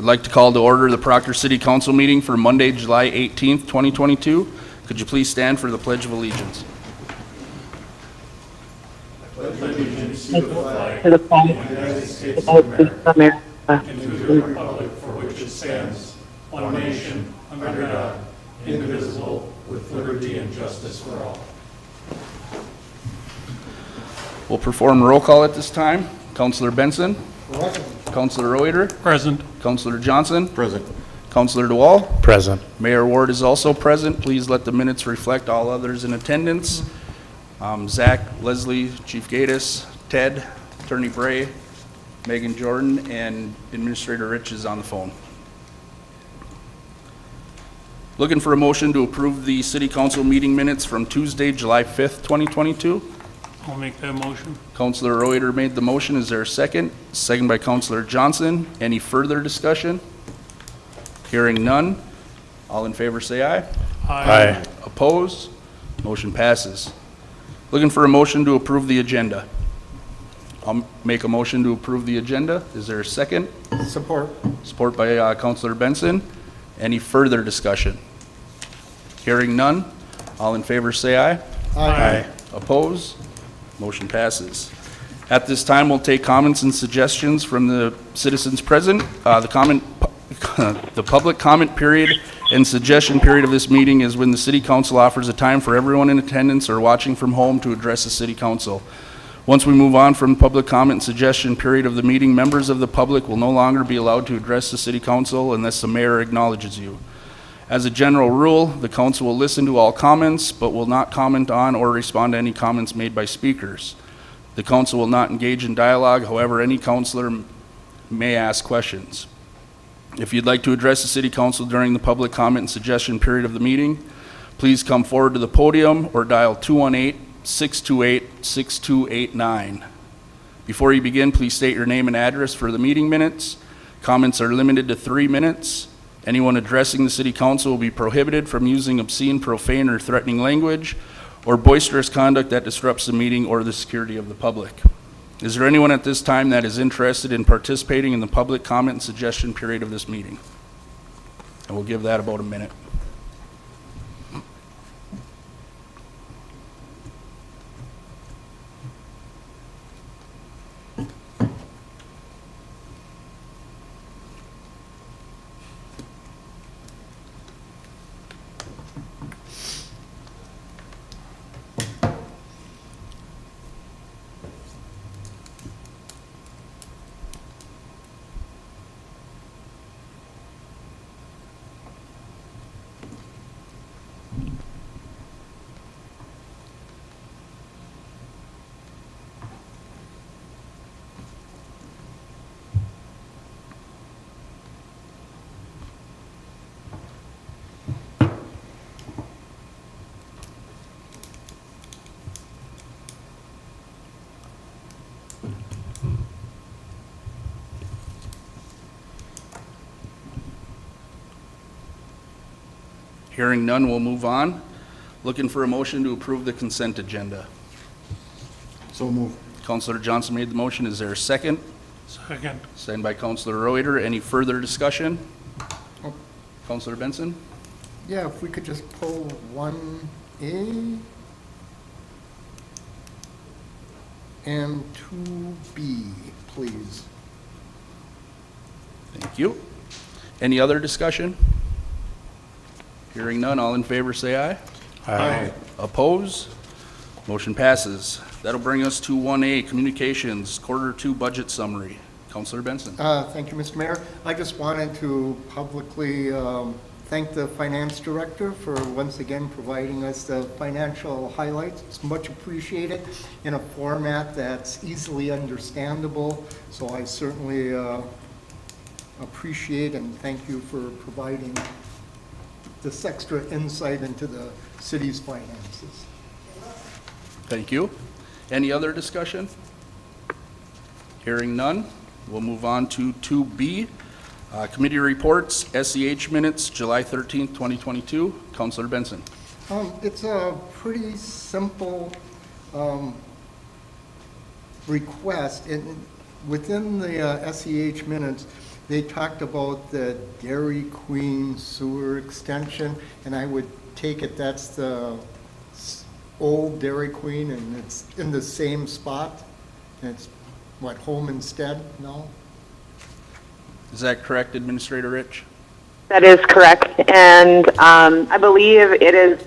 I'd like to call to order the Proctor City Council meeting for Monday, July 18th, 2022. Could you please stand for the Pledge of Allegiance? To the flag of the United States of America, and to the republic for which it stands, one nation, under God, indivisible, with liberty and justice for all. We'll perform roll call at this time. Councilor Benson. Present. Councilor Reuter. Present. Councilor Johnson. Present. Councilor DeWall. Present. Mayor Ward is also present. Please let the minutes reflect all others in attendance. Zach, Leslie, Chief Gaddis, Ted, Attorney Bray, Megan Jordan, and Administrator Rich is on the phone. Looking for a motion to approve the City Council meeting minutes from Tuesday, July 5th, 2022. I'll make that motion. Councilor Reuter made the motion. Is there a second? Second by Councilor Johnson. Any further discussion? Hearing none. All in favor say aye. Aye. Opposed? Motion passes. Looking for a motion to approve the agenda. I'll make a motion to approve the agenda. Is there a second? Support. Support by Councilor Benson. Any further discussion? Hearing none. All in favor say aye. Aye. Opposed? Motion passes. At this time, we'll take comments and suggestions from the citizens present. The public comment period and suggestion period of this meeting is when the City Council offers a time for everyone in attendance or watching from home to address the City Council. Once we move on from public comment and suggestion period of the meeting, members of the public will no longer be allowed to address the City Council unless the mayor acknowledges you. As a general rule, the council will listen to all comments, but will not comment on or respond to any comments made by speakers. The council will not engage in dialogue, however, any councilor may ask questions. If you'd like to address the City Council during the public comment and suggestion period of the meeting, please come forward to the podium or dial 218-628-6289. Before you begin, please state your name and address for the meeting minutes. Comments are limited to 3 minutes. Anyone addressing the City Council will be prohibited from using obscene, profane, or threatening language or boisterous conduct that disrupts the meeting or the security of the public. Is there anyone at this time that is interested in participating in the public comment and suggestion period of this meeting? And we'll give that about a minute. Hearing none, we'll move on. Looking for a motion to approve the consent agenda. So move. Councilor Johnson made the motion. Is there a second? Second. Second by Councilor Reuter. Any further discussion? Oh. Councilor Benson? Yeah, if we could just pull 1A and 2B, please. Thank you. Any other discussion? Hearing none, all in favor say aye. Aye. Oppose? Motion passes. That'll bring us to 1A, Communications, Q2 Budget Summary. Councilor Benson. Thank you, Mr. Mayor. I just wanted to publicly thank the Finance Director for once again providing us the financial highlights. It's much appreciated in a format that's easily understandable, so I certainly appreciate and thank you for providing this extra insight into the city's finances. Thank you. Any other discussion? Hearing none, we'll move on to 2B, Committee Reports, SEH Minutes, July 13th, 2022. Councilor Benson. It's a pretty simple request. Within the SEH minutes, They talked about the Dairy Queen sewer extension, and I would take it that's the old Dairy Queen, and it's in the same spot. And it's, what, home instead? No? Is that correct, Administrator Rich? That is correct, and I believe it is,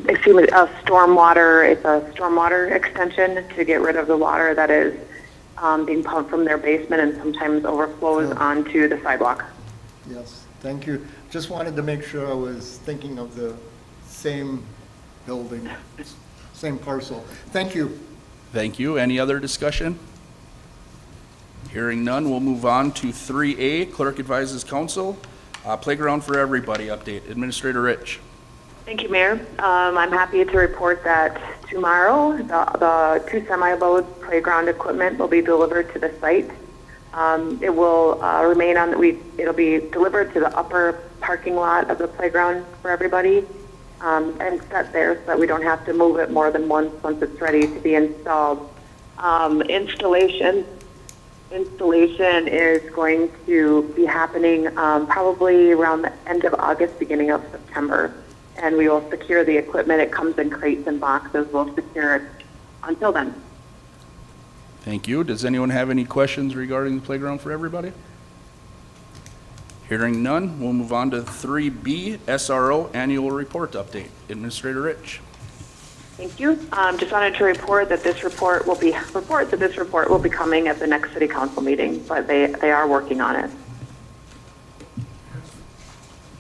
excuse me, a stormwater, it's a stormwater extension to get rid of the water that is being pumped from their basement and sometimes overflows onto the sidewalk. Yes, thank you. Just wanted to make sure I was thinking of the same building, same parcel. Thank you. Thank you. Any other discussion? Hearing none, we'll move on to 3A, Clerk advises council. Playground for Everybody update. Administrator Rich. Thank you, Mayor. I'm happy to report that tomorrow, the 2 semi-load playground equipment will be delivered to the site. It will remain on, it'll be delivered to the upper parking lot of the Playground for Everybody and set there so that we don't have to move it more than once it's ready to be installed. Installation is going to be happening probably around the end of August, beginning of September. And we will secure the equipment. It comes in crates and boxes. We'll secure it until then. Thank you. Does anyone have any questions regarding the Playground for Everybody? Hearing none, we'll move on to 3B, SRO Annual Report Update. Administrator Rich. Thank you. Just wanted to report that this report will be coming at the next City Council meeting, but they are working on it.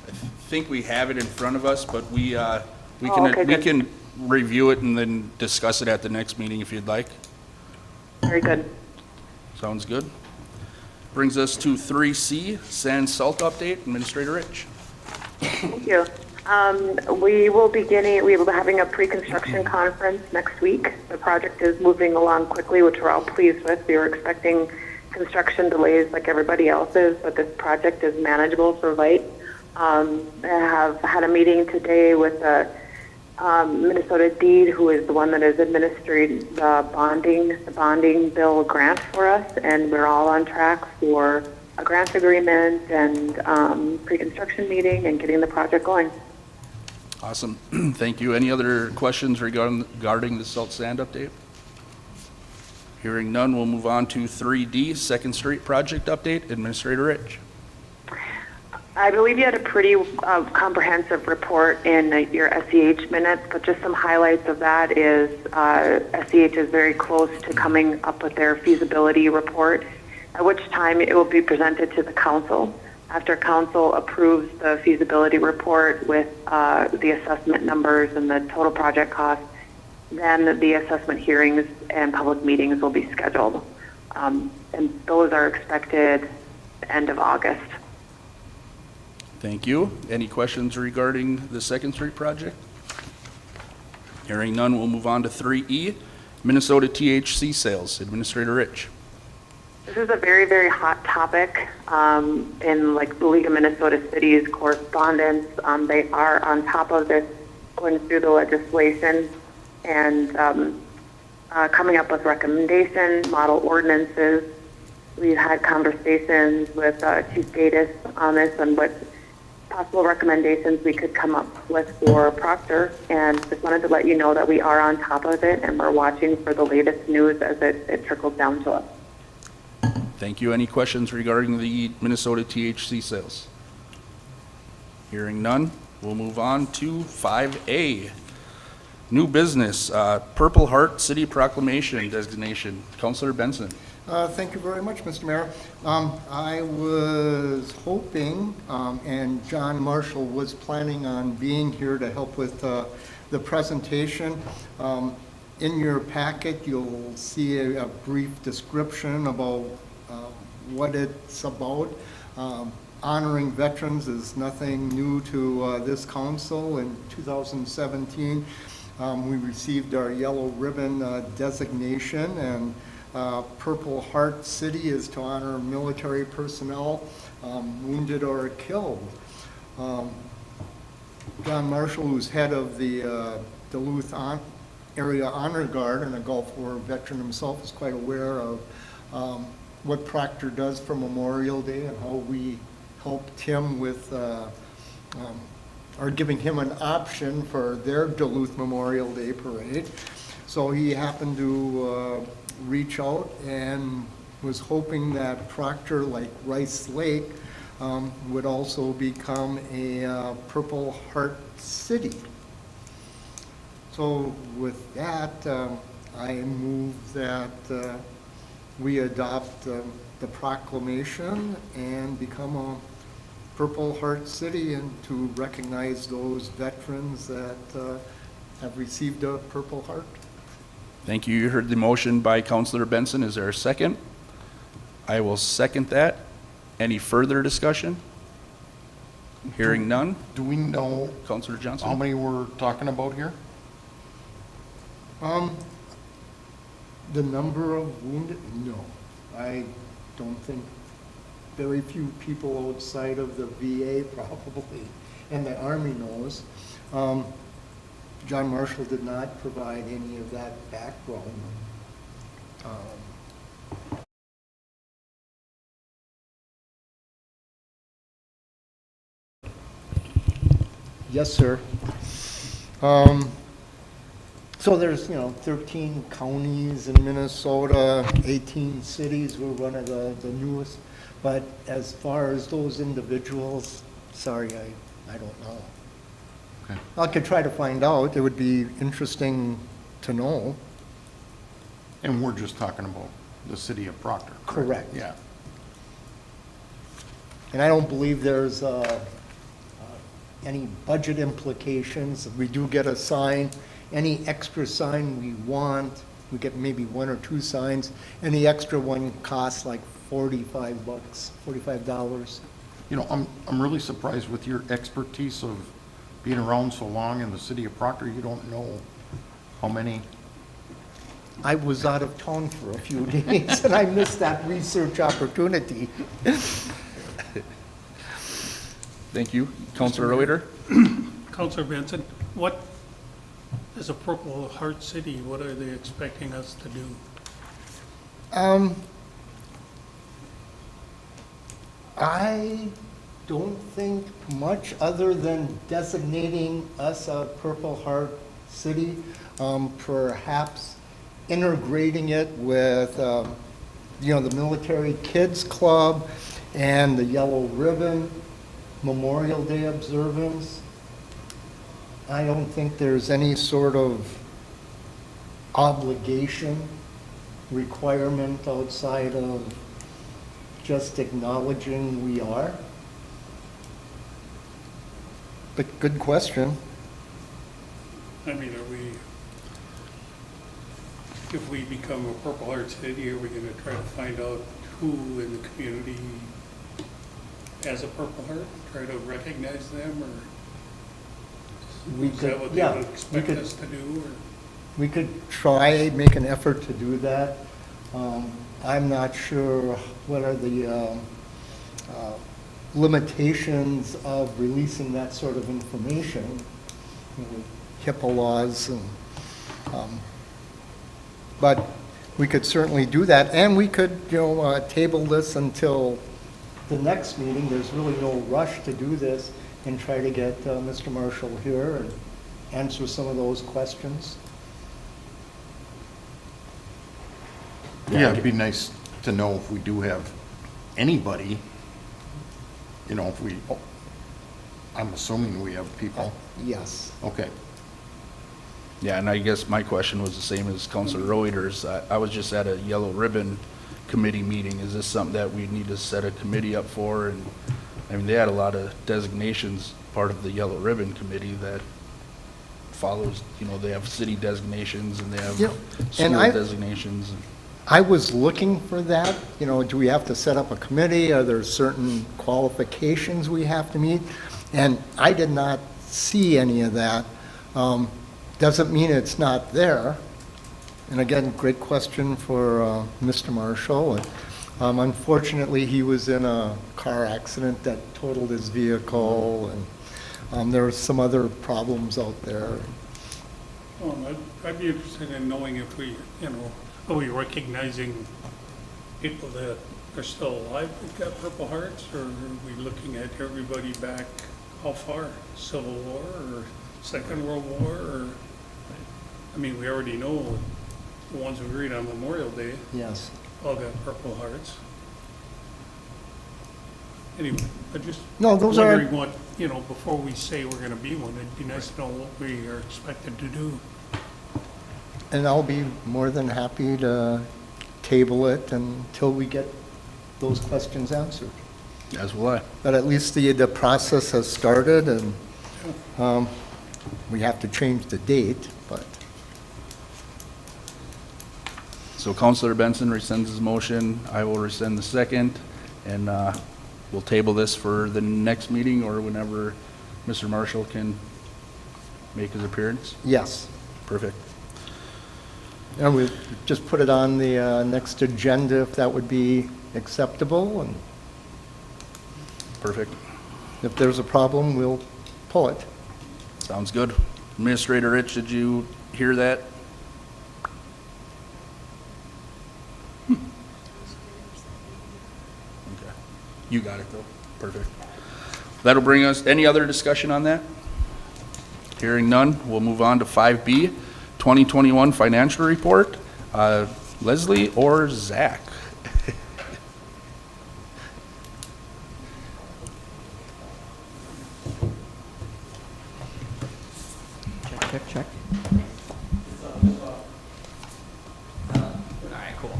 I think we have it in front of us, but we Okay, can review it and then discuss it at the next meeting if you'd like. Very good. Sounds good. Brings us to 3C, Sand Salt Update. Administrator Rich. Thank you. We will be having a pre-construction conference next week. The project is moving along quickly, which we're all pleased with. We were expecting construction delays like everybody else is, but this project is manageable for Vite. I have had a meeting today with the Minnesota Deed, who is the one that is administering the bonding bill grant for us, and we're all on track for a grant agreement and pre-construction meeting and getting the project going. Awesome. Thank you. Any other questions regarding the salt sand update? Hearing none, we'll move on to 3D, Second Street Project Update. Administrator Rich. I believe you had a pretty comprehensive report in your SEH minutes, but just some highlights of that is SEH is very close to coming up with their feasibility report, at which time it will be presented to the council. After council approves the feasibility report with the assessment numbers and the total project cost, then the assessment hearings and public meetings will be scheduled. And those are expected end of August. Thank you. Any questions regarding the Second Street project? Hearing none, we'll move on to 3E, Minnesota THC sales. Administrator Rich. This is a very, very hot topic in like the League of Minnesota Cities correspondence. They are on top of this, going through the legislation and coming up with recommendations, model ordinances. We've had conversations with Chief Gatis on this and what possible recommendations we could come up with for Proctor, and just wanted to let you know that we are on top of it and we're watching for the latest news as it trickles down to us. Thank you. Any questions regarding the Minnesota THC sales? Hearing none, we'll move on to 5A, new business, Purple Heart City Proclamation designation. Councilor Benson. Thank you very much, Mr. Mayor. I was hoping, and John Marshall was planning on being here to help with the presentation. In your packet, you'll see a brief description about what it's about. Honoring veterans is nothing new to this council. In 2017, we received our yellow ribbon designation, and Purple Heart City is to honor military personnel wounded or killed. John Marshall, who's head of the Duluth Area Honor Guard and a Gulf War veteran himself, is quite aware of what Proctor does for Memorial Day and how we helped him with, or giving him an option for their Duluth Memorial Day Parade. So he happened to reach out and was hoping that Proctor, like Rice Lake, would also become a Purple Heart City. So with that, I move that we adopt the proclamation and become a Purple Heart City, and to recognize those veterans that have received a Purple Heart. Thank you. You heard the motion by Councilor Benson. Is there a second? I will second that. Any further discussion? Hearing none. Do we know Councilor Johnson? how many we're talking about here? The number of wounded, no. I don't think, very few people outside of the VA probably, and the Army knows. John Marshall did not provide any of that background. Yes, sir. So there's, 13 counties in Minnesota, 18 cities. We're one of the newest. But as far as those individuals, sorry, I don't know. Okay. I could try to find out. It would be interesting to know. And we're just talking about the city of Proctor. Correct. Yeah. And I don't believe there's any budget implications. We do get a sign. Any extra sign we want, we get maybe 1 or 2 signs. Any extra one costs like $45, $45. I'm really surprised with your expertise of being around so long in the city of Proctor. You don't know how many. I was out of town for a few days and I missed that research opportunity. Thank you. Councilor Reuter? Councilor Benson, what is a Purple Heart City? What are they expecting us to do? I don't think much other than designating us a Purple Heart City, perhaps integrating it with, the Military Kids Club and the Yellow Ribbon Memorial Day observance. I don't think there's any sort of obligation, requirement outside of just acknowledging we are. But good question. I mean, if we become a Purple Heart City, are we going to try to find out who in the community has a Purple Heart? Try to recognize them, or is that what they would expect us to do? Or? We could try, make an effort to do that. I'm not sure what are the limitations of releasing that sort of information, HIPAA laws, and, but we could certainly do that, and we could, table this until the next meeting. There's really no rush to do this, and try to get Mr. Marshall here and answer some of those questions. Yeah, it'd be nice to know if we do have anybody, I'm assuming we have people. Yes. Okay. Yeah, and I guess my question was the same as Councilor Reuter's. I was just at a Yellow Ribbon Committee meeting. Is this something that we need to set a committee up for? And I mean, they had a lot of designations, part of the Yellow Ribbon Committee that follows, they have city designations and they have Yep. school And designations. I was looking for that, do we have to set up a committee? Are there certain qualifications we have to meet? And I did not see any of that. Doesn't mean it's not there. And again, great question for Mr. Marshall. Unfortunately, he was in a car accident that totaled his vehicle, and there were some other problems out there. I'd be interested in knowing if we, are we recognizing people that are still alive that got Purple Hearts, or are we looking at everybody back, how far? Civil War or Second World War, or, I mean, we already know the ones we read on Memorial Day Yes. all got Purple Hearts. Anyway, I just No, those are- wondering what, you know, before we say we're gonna be one, it'd be nice to know what we are expected to do. And I'll be more than happy to table it until we get those questions answered. As will I. But at least the process has started, and we have to change the date, but So Counselor Benson rescinds his motion. I will rescind the second, and we'll table this for the next meeting or whenever Mr. Marshall can make his appearance. yes. Perfect. And we just put it on the next agenda if that would be acceptable, and Perfect. if there's a problem, we'll pull it. Sounds good. Administrator Rich, did you hear that? Okay. You got it, though. Perfect. That'll bring us, any other discussion on that? Hearing none, we'll move on to 5B, 2021 Financial Report. Leslie or Zach? Check, check. All right, cool.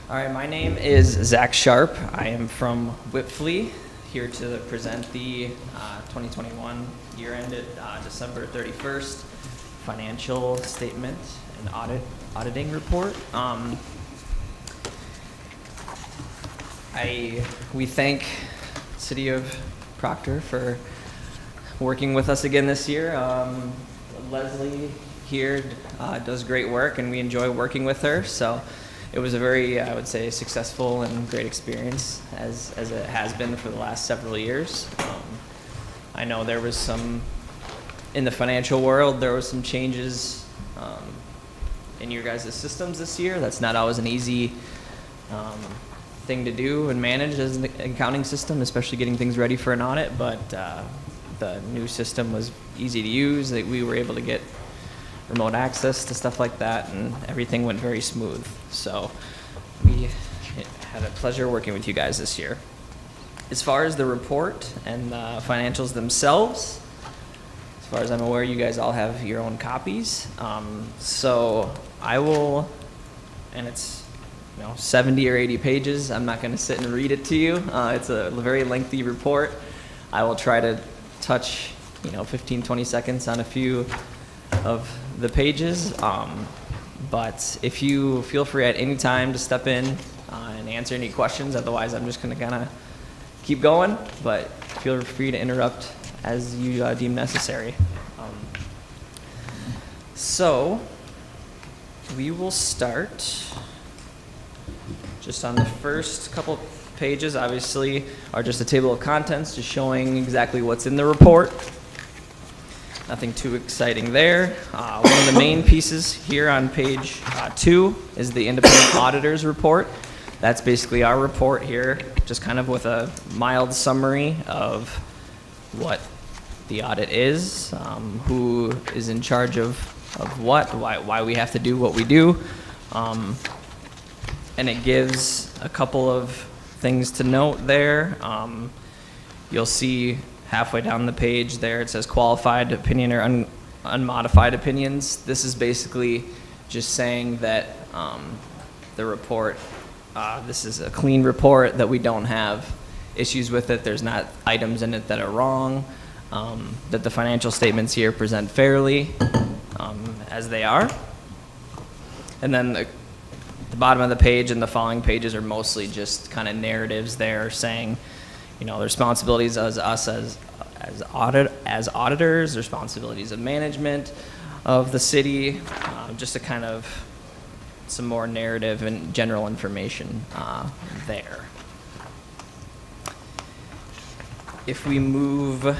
All right, my name is Zach Sharp. I am from Whipfley, here to present the 2021 year-ended December 31st financial statement and auditing report. We thank City of Proctor for working with us again this year. Leslie here does great work, and we enjoy working with her. So it was a very, I would say, successful and great experience, as it has been for the last several years. I know there was some, in the financial world, there was some changes in your guys' systems this year. That's not always an easy thing to do and manage as an accounting system, especially getting things ready for an audit, but the new system was easy to use. That we were able to get remote access to stuff like that, and everything went very smooth. So we had a pleasure working with you guys this year. As far as the report and the financials themselves, as far as I'm aware, you guys all have your own copies. So I will, and it's 70 or 80 pages. I'm not going to sit and read it to you. It's a very lengthy report. I will try to touch 15, 20 seconds on a few of the pages. But if you feel free at any time to step in and answer any questions, otherwise I'm just going to kind of keep going, but feel free to interrupt as you deem necessary. So we will start just on the first couple pages, obviously, are just a table of contents, just showing exactly what's in the report. Nothing too exciting there. One of the main pieces here on page 2 is the independent auditor's report. That's basically our report here, just kind of with a mild summary of what the audit is, who is in charge of what, why we have to do what we do. And it gives a couple of things to note there. You'll see halfway down the page there, it says qualified opinion or unmodified opinions. This is basically just saying that the report, this is a clean report, that we don't have issues with it. There's not items in it that are wrong, that the financial statements here present fairly as they are. And then the bottom of the page and the following pages are mostly just kind of narratives there saying, the responsibilities as us as auditors, responsibilities of management of the city, just a kind of some more narrative and general information there. If we move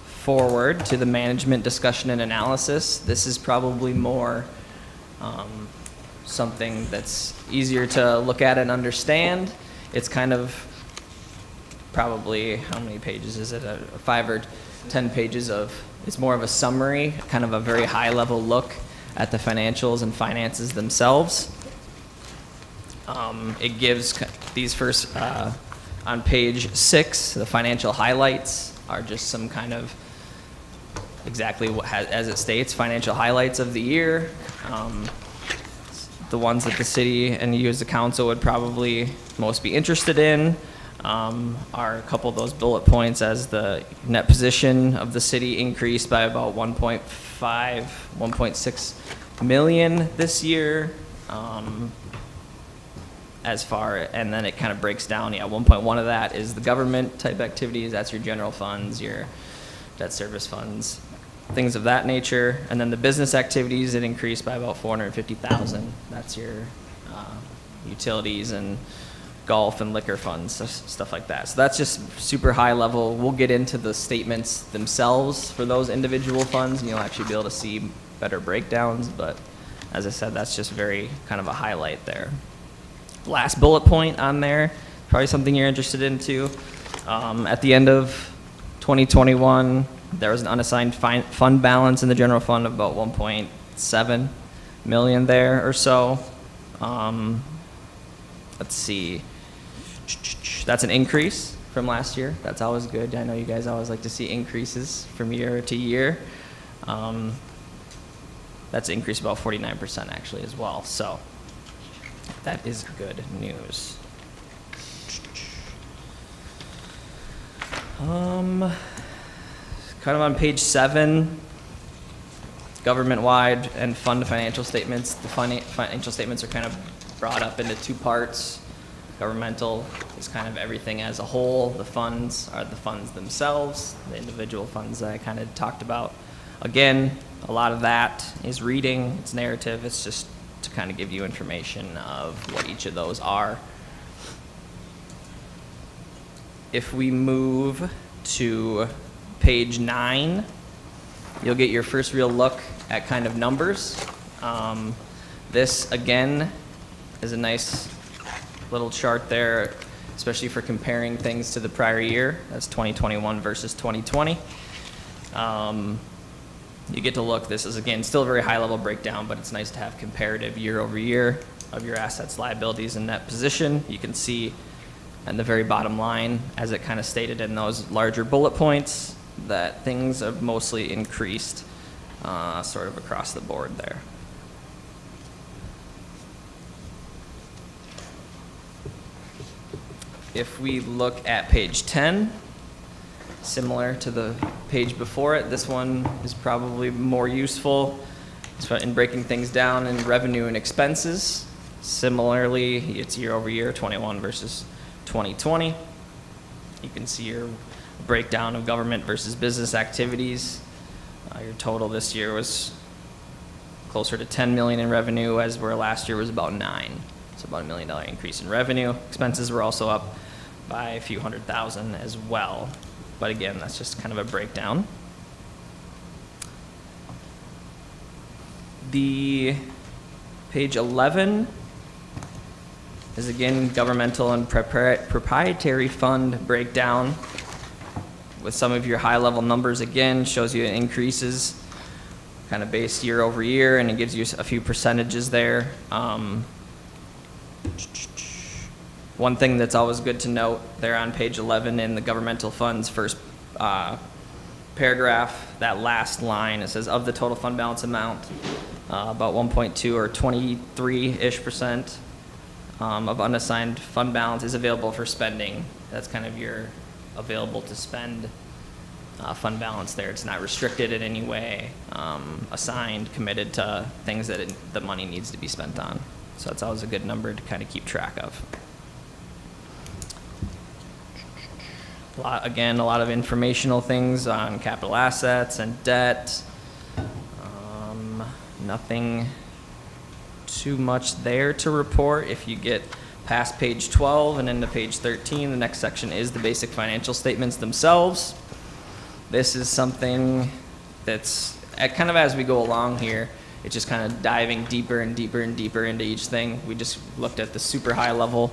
forward to the management discussion and analysis, this is probably more something that's easier to look at and understand. It's kind of probably, how many pages is it? 5 or 10 pages of, it's more of a summary, kind of a very high level look at the financials and finances themselves. It gives these first, on page 6, the financial highlights are just some kind of exactly what, as it states, financial highlights of the year. The ones that the city and you as the council would probably most be interested in are a couple of those bullet points, as the net position of the city increased by about 1.6 million this year. And then it kind of breaks down, 1.1 of that is the government type activities, that's your general funds, your debt service funds, things of that nature. And then the business activities, it increased by about 450,000. That's your utilities and golf and liquor funds, stuff like that. So that's just super high level. We'll get into the statements themselves for those individual funds, and you'll actually be able to see better breakdowns. But as I said, that's just very kind of a highlight there. Last bullet point on there, probably something you're interested in too. At the end of 2021, there was an unassigned fund balance in the general fund of about 1.7 million there or so. Let's see. That's an increase from last year. That's always good. I know you guys always like to see increases from year to year. That's increased about 49% actually as well. So that is good news. Kind of on page 7, government-wide and fund financial statements. The financial statements are kind of brought up into 2 parts. Governmental is kind of everything as a whole. The funds are the funds themselves, the individual funds that I kind of talked about. Again, a lot of that is reading, it's narrative, it's just to kind of give you information of what each of those are. If we move to page 9, you'll get your first real look at kind of numbers. This, again, is a nice little chart there, especially for comparing things to the prior year. That's 2021 versus 2020. You get to look, this is again still a very high level breakdown, but it's nice to have comparative year over year of your assets, liabilities, and net position. You can see at the very bottom line, as it kind of stated in those larger bullet points, that things have mostly increased sort of across the board there. If we look at page 10, similar to the page before it, this one is probably more useful in breaking things down in revenue and expenses. Similarly, it's year over year, 21 versus 2020. You can see your breakdown of government versus business activities. Your total this year was closer to 10 million in revenue, as where last year was about 9. So about $1 million increase in revenue. Expenses were also up by a few $100,000 as well. But again, that's just kind of a breakdown. The page 11 is again governmental and proprietary fund breakdown with some of your high level numbers. Again, shows you increases kind of based year over year, and it gives you a few percentages there. One thing that's always good to note there on page 11 in the governmental funds first paragraph, that last line, it says of the total fund balance amount, about 1.2 or 23-ish% of unassigned fund balance is available for spending. That's kind of your available to spend fund balance there. It's not restricted in any way, assigned, committed to things that the money needs to be spent on. So that's always a good number to kind of keep track of. Again, a lot of informational things on capital assets and debt. Nothing too much there to report. If you get past page 12 and into page 13, the next section is the basic financial statements themselves. This is something that's kind of as we go along here, it's just kind of diving deeper and deeper and deeper into each thing. We just looked at the super high level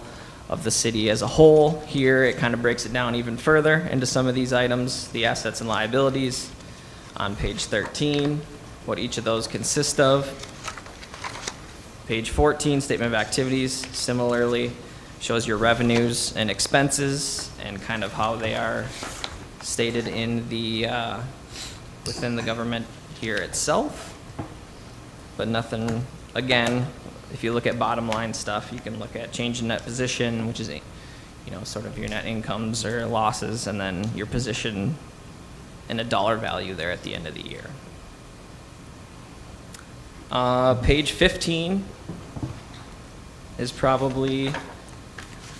of the city as a whole. Here, it kind of breaks it down even further into some of these items, the assets and liabilities. On page 13, what each of those consist of. Page 14, statement of activities, similarly shows your revenues and expenses and kind of how they are stated in the, within the government here itself. But nothing, again, if you look at bottom line stuff, you can look at change in net position, which is, sort of your net incomes or losses, and then your position and a dollar value there at the end of the year. Page 15 is probably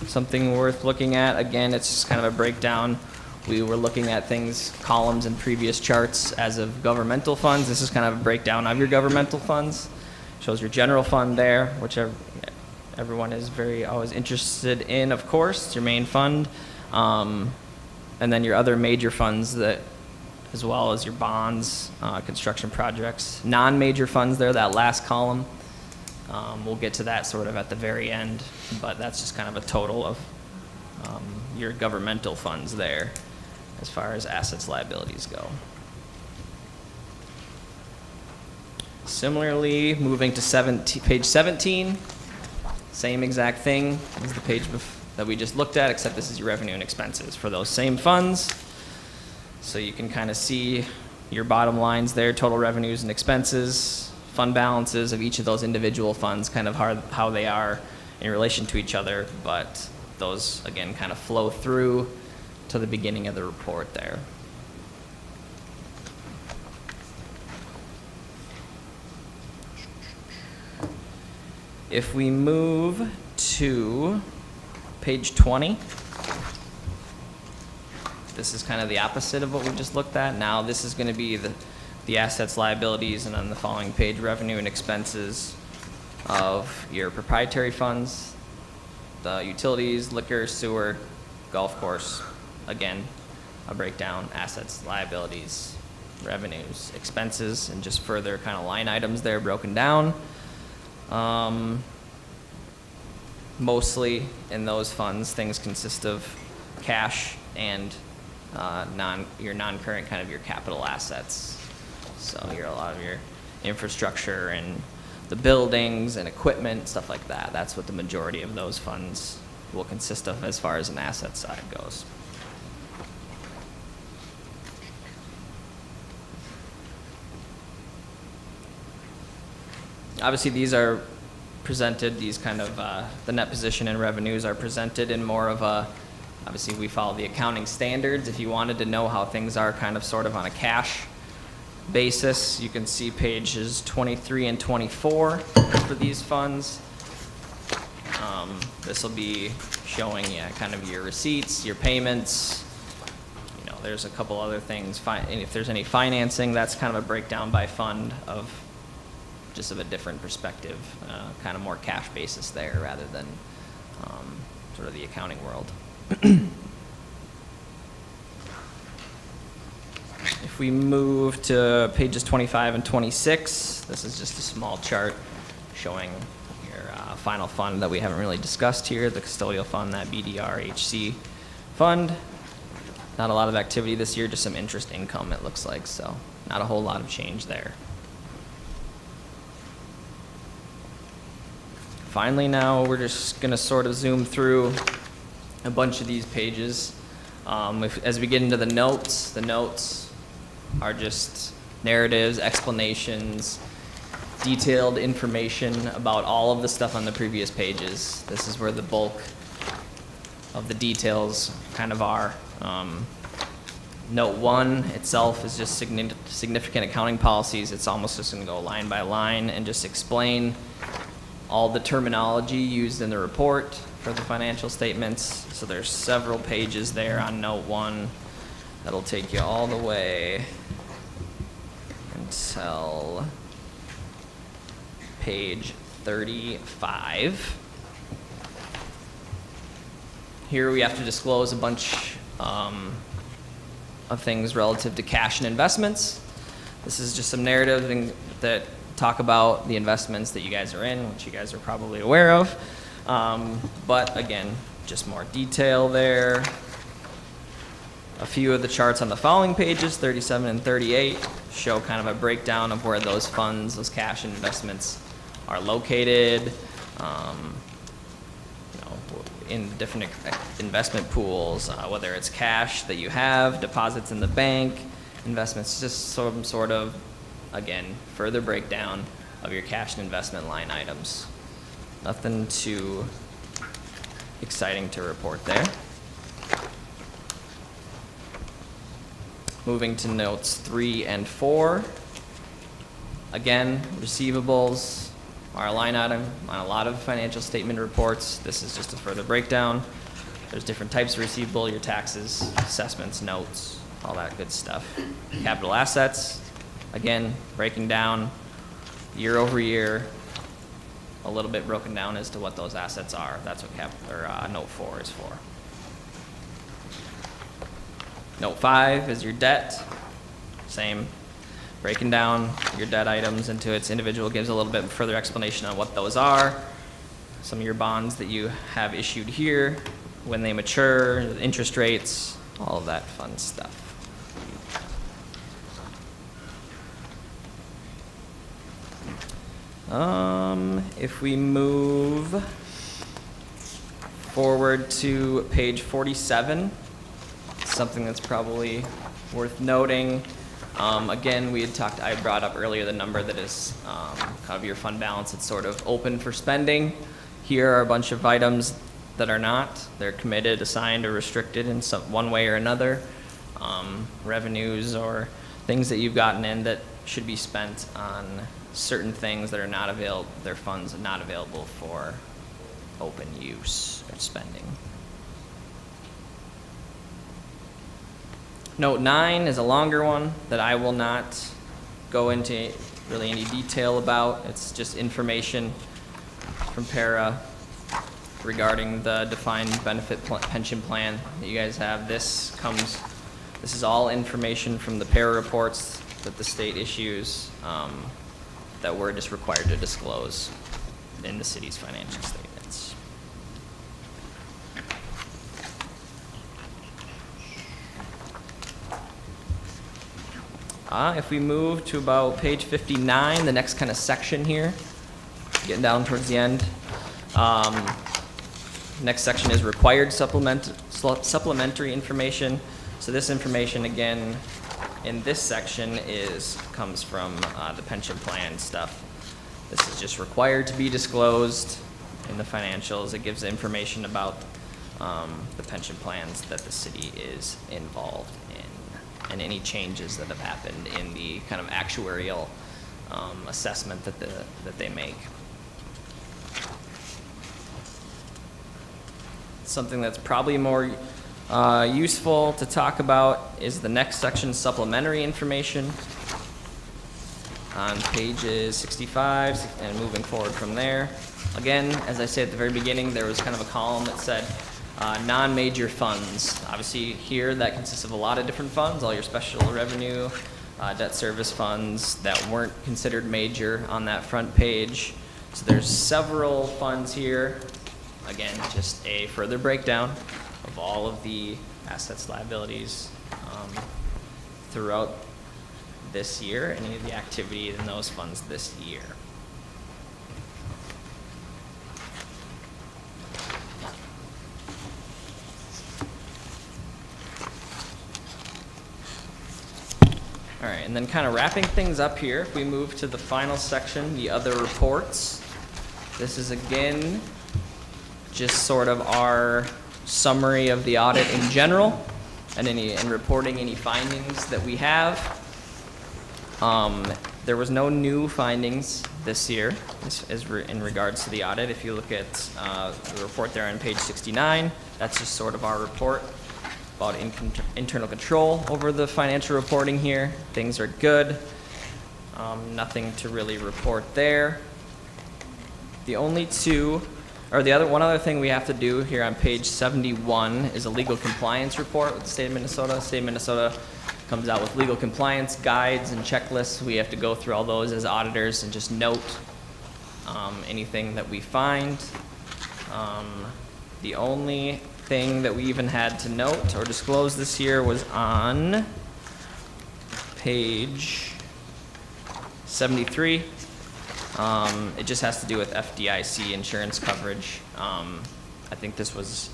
something worth looking at. Again, it's just kind of a breakdown. We were looking at things, columns in previous charts as of governmental funds. This is kind of a breakdown of your governmental funds. Shows your general fund there, which everyone is always interested in, of course. It's your main fund. And then your other major funds that, as well as your bonds, construction projects. Non-major funds there, that last column. We'll get to that sort of at the very end, but that's just kind of a total of your governmental funds there as far as assets, liabilities go. Similarly, moving to page 17, same exact thing as the page that we just looked at, except this is your revenue and expenses for those same funds. So you can kind of see your bottom lines there, total revenues and expenses, fund balances of each of those individual funds, kind of how they are in relation to each other, but those, again, kind of flow through to the beginning of the report there. If we move to page 20, this is kind of the opposite of what we just looked at. Now this is going to be the assets, liabilities, and on the following page, revenue and expenses of your proprietary funds, the utilities, liquor, sewer, golf course. Again, a breakdown, assets, liabilities, revenues, expenses, and just further kind of line items there broken down. Mostly in those funds, things consist of cash and your non-current kind of your capital assets. So a lot of your infrastructure and the buildings and equipment, stuff like that. That's what the majority of those funds will consist of as far as an asset side goes. Obviously, these are presented, these kind of, the net position and revenues are presented in more of a, obviously we follow the accounting standards. If you wanted to know how things are kind of sort of on a cash basis, you can see pages 23 and 24 for these funds. This will be showing, kind of your receipts, your payments. There's a couple other things. And if there's any financing, that's kind of a breakdown by fund of just of a different perspective, kind of more cash basis there rather than sort of the accounting world. If we move to pages 25 and 26, this is just a small chart showing your final fund that we haven't really discussed here, the custodial fund, that BDRHC fund. Not a lot of activity this year, just some interest income it looks like, so not a whole lot of change there. Finally, now we're just going to sort of zoom through a bunch of these pages. As we get into the notes are just narratives, explanations, detailed information about all of the stuff on the previous pages. This is where the bulk of the details kind of are. Note 1 itself is just significant accounting policies. It's almost just going to go line by line and just explain all the terminology used in the report for the financial statements. So there's several pages there on note 1 that'll take you all the way until page 35. Here we have to disclose a bunch of things relative to cash and investments. This is just some narrative that talk about the investments that you guys are in, which you guys are probably aware of. But again, just more detail there. A few of the charts on the following pages, 37 and 38, show kind of a breakdown of where those funds, those cash investments are located, in different investment pools, whether it's cash that you have, deposits in the bank, investments, just some sort of, again, further breakdown of your cash and investment line items. Nothing too exciting to report there. Moving to notes 3 and 4. Again, receivables are a line item on a lot of financial statement reports. This is just a further breakdown. There's different types of receivable, your taxes, assessments, notes, all that good stuff. Capital assets, again, breaking down year over year, a little bit broken down as to what those assets are. That's what note 4 is for. Note 5 is your debt. Same, breaking down your debt items into its individual, gives a little bit further explanation on what those are. Some of your bonds that you have issued here, when they mature, interest rates, all of that fun stuff. If we move forward to page 47, something that's probably worth noting. Again, I brought up earlier the number that is kind of your fund balance. It's sort of open for spending. Here are a bunch of items that are not. They're committed, assigned, or restricted in one way or another. Revenues or things that you've gotten in that should be spent on certain things that are not available, their funds are not available for open use or spending. Note 9 is a longer one that I will not go into really any detail about. It's just information from para regarding the defined benefit pension plan that you guys have. This is all information from the para reports that the state issues that we're just required to disclose in the city's financial statements. If we move to about page 59, the next kind of section here, getting down towards the end. Next section is required supplementary information. So this information, again, in this section comes from the pension plan stuff. This is just required to be disclosed in the financials. It gives information about the pension plans that the city is involved in and any changes that have happened in the kind of actuarial assessment that they make. Something that's probably more useful to talk about is the next section, supplementary information, on pages 65 and moving forward from there. Again, as I said at the very beginning, there was kind of a column that said non-major funds. Obviously here that consists of a lot of different funds, all your special revenue, debt service funds that weren't considered major on that front page. So there's several funds here. Again, just a further breakdown of all of the assets, liabilities throughout this year, any of the activity in those funds this year. All right, and then kind of wrapping things up here, if we move to the final section, the other reports. This is again just sort of our summary of the audit in general and reporting any findings that we have. There was no new findings this year in regards to the audit. If you look at the report there on page 69, that's just sort of our report about internal control over the financial reporting here. Things are good. Nothing to really report there. One other thing we have to do here on page 71 is a legal compliance report with the state of Minnesota. The state of Minnesota comes out with legal compliance guides and checklists. We have to go through all those as auditors and just note anything that we find. The only thing that we even had to note or disclose this year was on page 73. It just has to do with FDIC insurance coverage. I think this was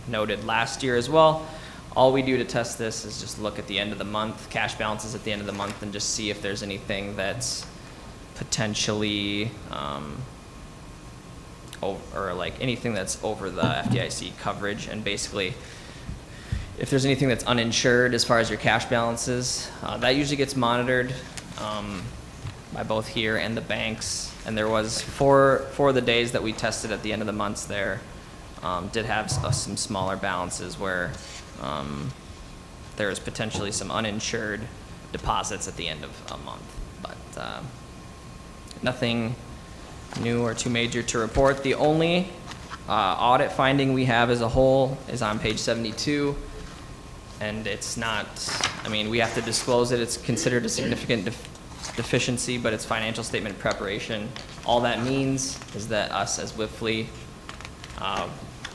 noted last year as well. All we do to test this is just look at the end of the month, cash balances at the end of the month, and just see if there's anything that's potentially, or like anything that's over the FDIC coverage. And basically, if there's anything that's uninsured as far as your cash balances, that usually gets monitored by both here and the banks. And there was, for the days that we tested at the end of the months there, did have some smaller balances where there is potentially some uninsured deposits at the end of a month. But nothing new or too major to report. The only audit finding we have as a whole is on page 72. And it's not, I mean, we have to disclose it. It's considered a significant deficiency, but it's financial statement preparation. All that means is that us as WIFLE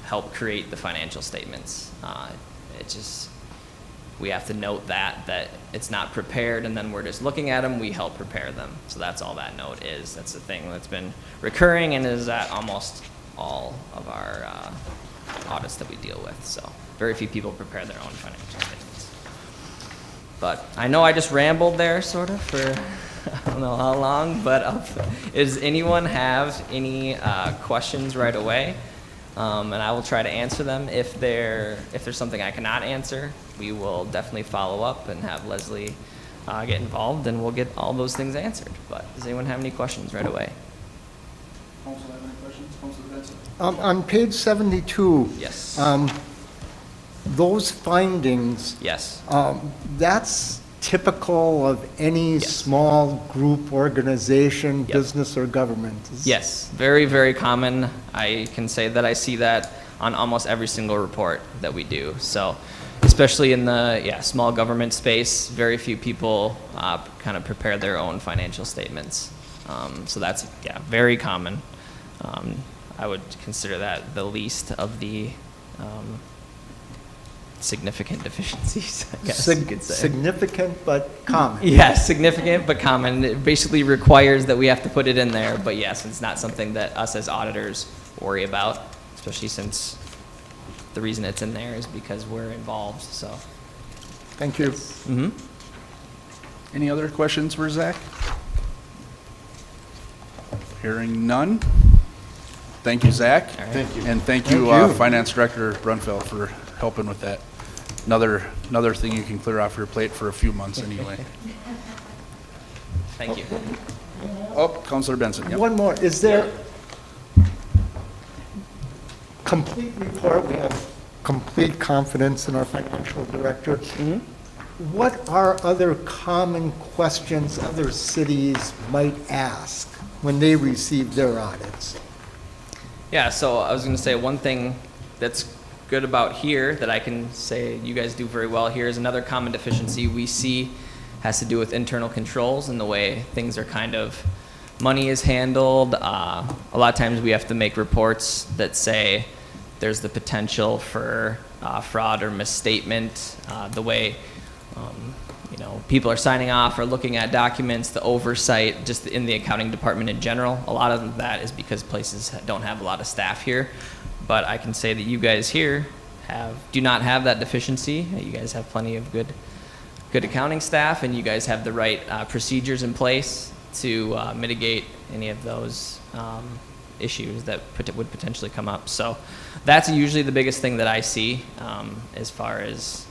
help create the financial statements. It just, we have to note that it's not prepared, and then we're just looking at them, we help prepare them. So that's all that note is. That's the thing that's been recurring and is at almost all of our audits that we deal with. So very few people prepare their own financial statements. But I know I just rambled there sort of for I don't know how long, but does anyone have any questions right away? And I will try to answer them. If there's something I cannot answer, we will definitely follow up and have Leslie get involved, and we'll get all those things answered. But does anyone have any questions right away? Council have any questions? Councilor Benson? On page 72. Yes. Those findings, Yes. that's typical of any Yes. small group, organization, Yep. business, or government. Yes, very, very common. I can say that I see that on almost every single report that we do. So, especially in the small government space, very few people kind of prepare their own financial statements. So that's very common. I would consider that the least of the significant deficiencies, I guess you could say. Significant but common. Yeah, significant but common. It basically requires that we have to put it in there, but yes, it's not something that us as auditors worry about, especially since the reason it's in there is because we're involved, so. Thank you. Mm-hmm. Any other questions for Zach? Hearing none. Thank you, Zach. All right. Thank you. And thank you, Thank you. Finance Director Brunfeld, for helping with that. Another thing you can clear off your plate for a few months anyway. Thank you. Oh, Councilor Benson, yep. One more, is there complete report, we have complete confidence in our financial director. What are other common questions other cities might ask when they receive their audits? Yeah, so I was going to say one thing that's good about here that I can say you guys do very well here is another common deficiency we see has to do with internal controls and the way things are kind of, money is handled. A lot of times we have to make reports that say there's the potential for fraud or misstatement, the way people are signing off or looking at documents, the oversight just in the accounting department in general. A lot of that is because places don't have a lot of staff here. But I can say that you guys here do not have that deficiency. You guys have plenty of good accounting staff, and you guys have the right procedures in place to mitigate any of those issues that would potentially come up. So that's usually the biggest thing that I see as far as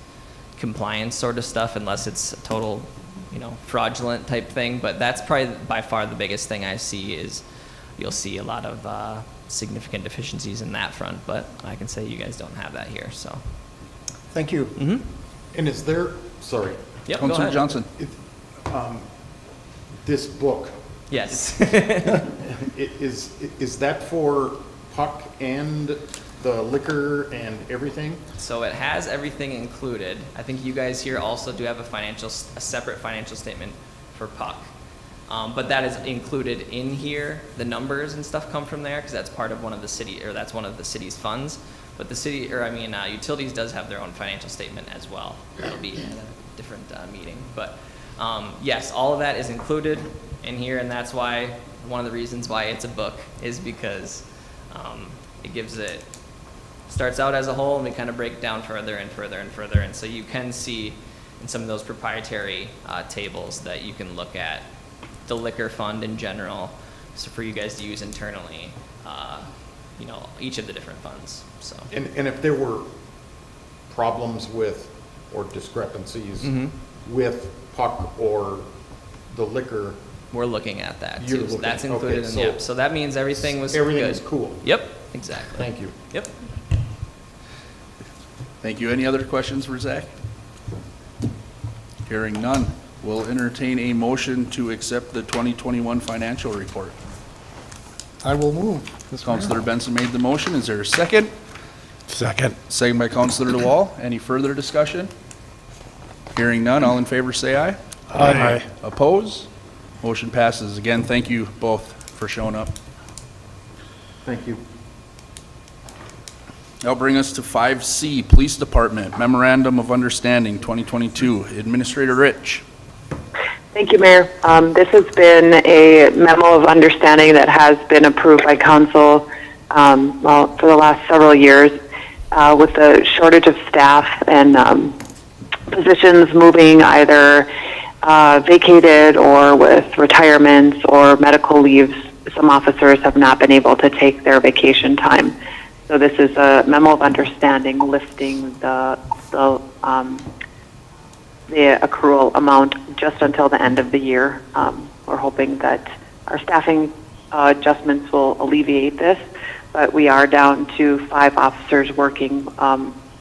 compliance sort of stuff, unless it's a total, fraudulent type thing. But that's probably by far the biggest thing I see is you'll see a lot of significant deficiencies in that front. But I can say you guys don't have that here. So. Thank you. Mm-hmm. And is there, sorry, Yep. Go Councilor ahead. Johnson. this book, Yes. is that for Puck and the liquor and everything? So it has everything included. I think you guys here also do have a separate financial statement for Puck. But that is included in here. The numbers and stuff come from there because that's part of one of the city's funds. But the city, utilities does have their own financial statement as well. That'll be at a different meeting. But yes, all of that is included in here, and that's why one of the reasons why it's a book is because it starts out as a whole, and we kind of break it down further and further and further. And so you can see in some of those proprietary tables that you can look at the liquor fund in general, so for you guys to use internally, each of the different funds. So. And if there were problems with, or discrepancies with Puck or the liquor, we're looking at that You're too. So looking- that's included okay, in so yep. So that means everything was everything good. is cool. Yep, exactly. Thank you. Yep. Thank you. Any other questions for Zach? Hearing none, we'll entertain a motion to accept the 2021 financial report. I will move. Mr. Councilor Mayor. Benson made the motion. Is there a second? Second. Second by Councilor DeWall. Any further discussion? Hearing none, all in favor say aye. Aye. Oppose? Motion passes. Again, thank you both for showing up. Thank you. That'll bring us to 5C, Police Department, Memorandum of Understanding 2022. Administrator Rich. Thank you, Mayor. This has been a memo of understanding that has been approved by council, for the last several years, with the shortage of staff and positions moving either vacated or with retirements or medical leaves. Some officers have not been able to take their vacation time. So this is a memo of understanding lifting the accrual amount just until the end of the year. We're hoping that our staffing adjustments will alleviate this, but we are down to 5 officers working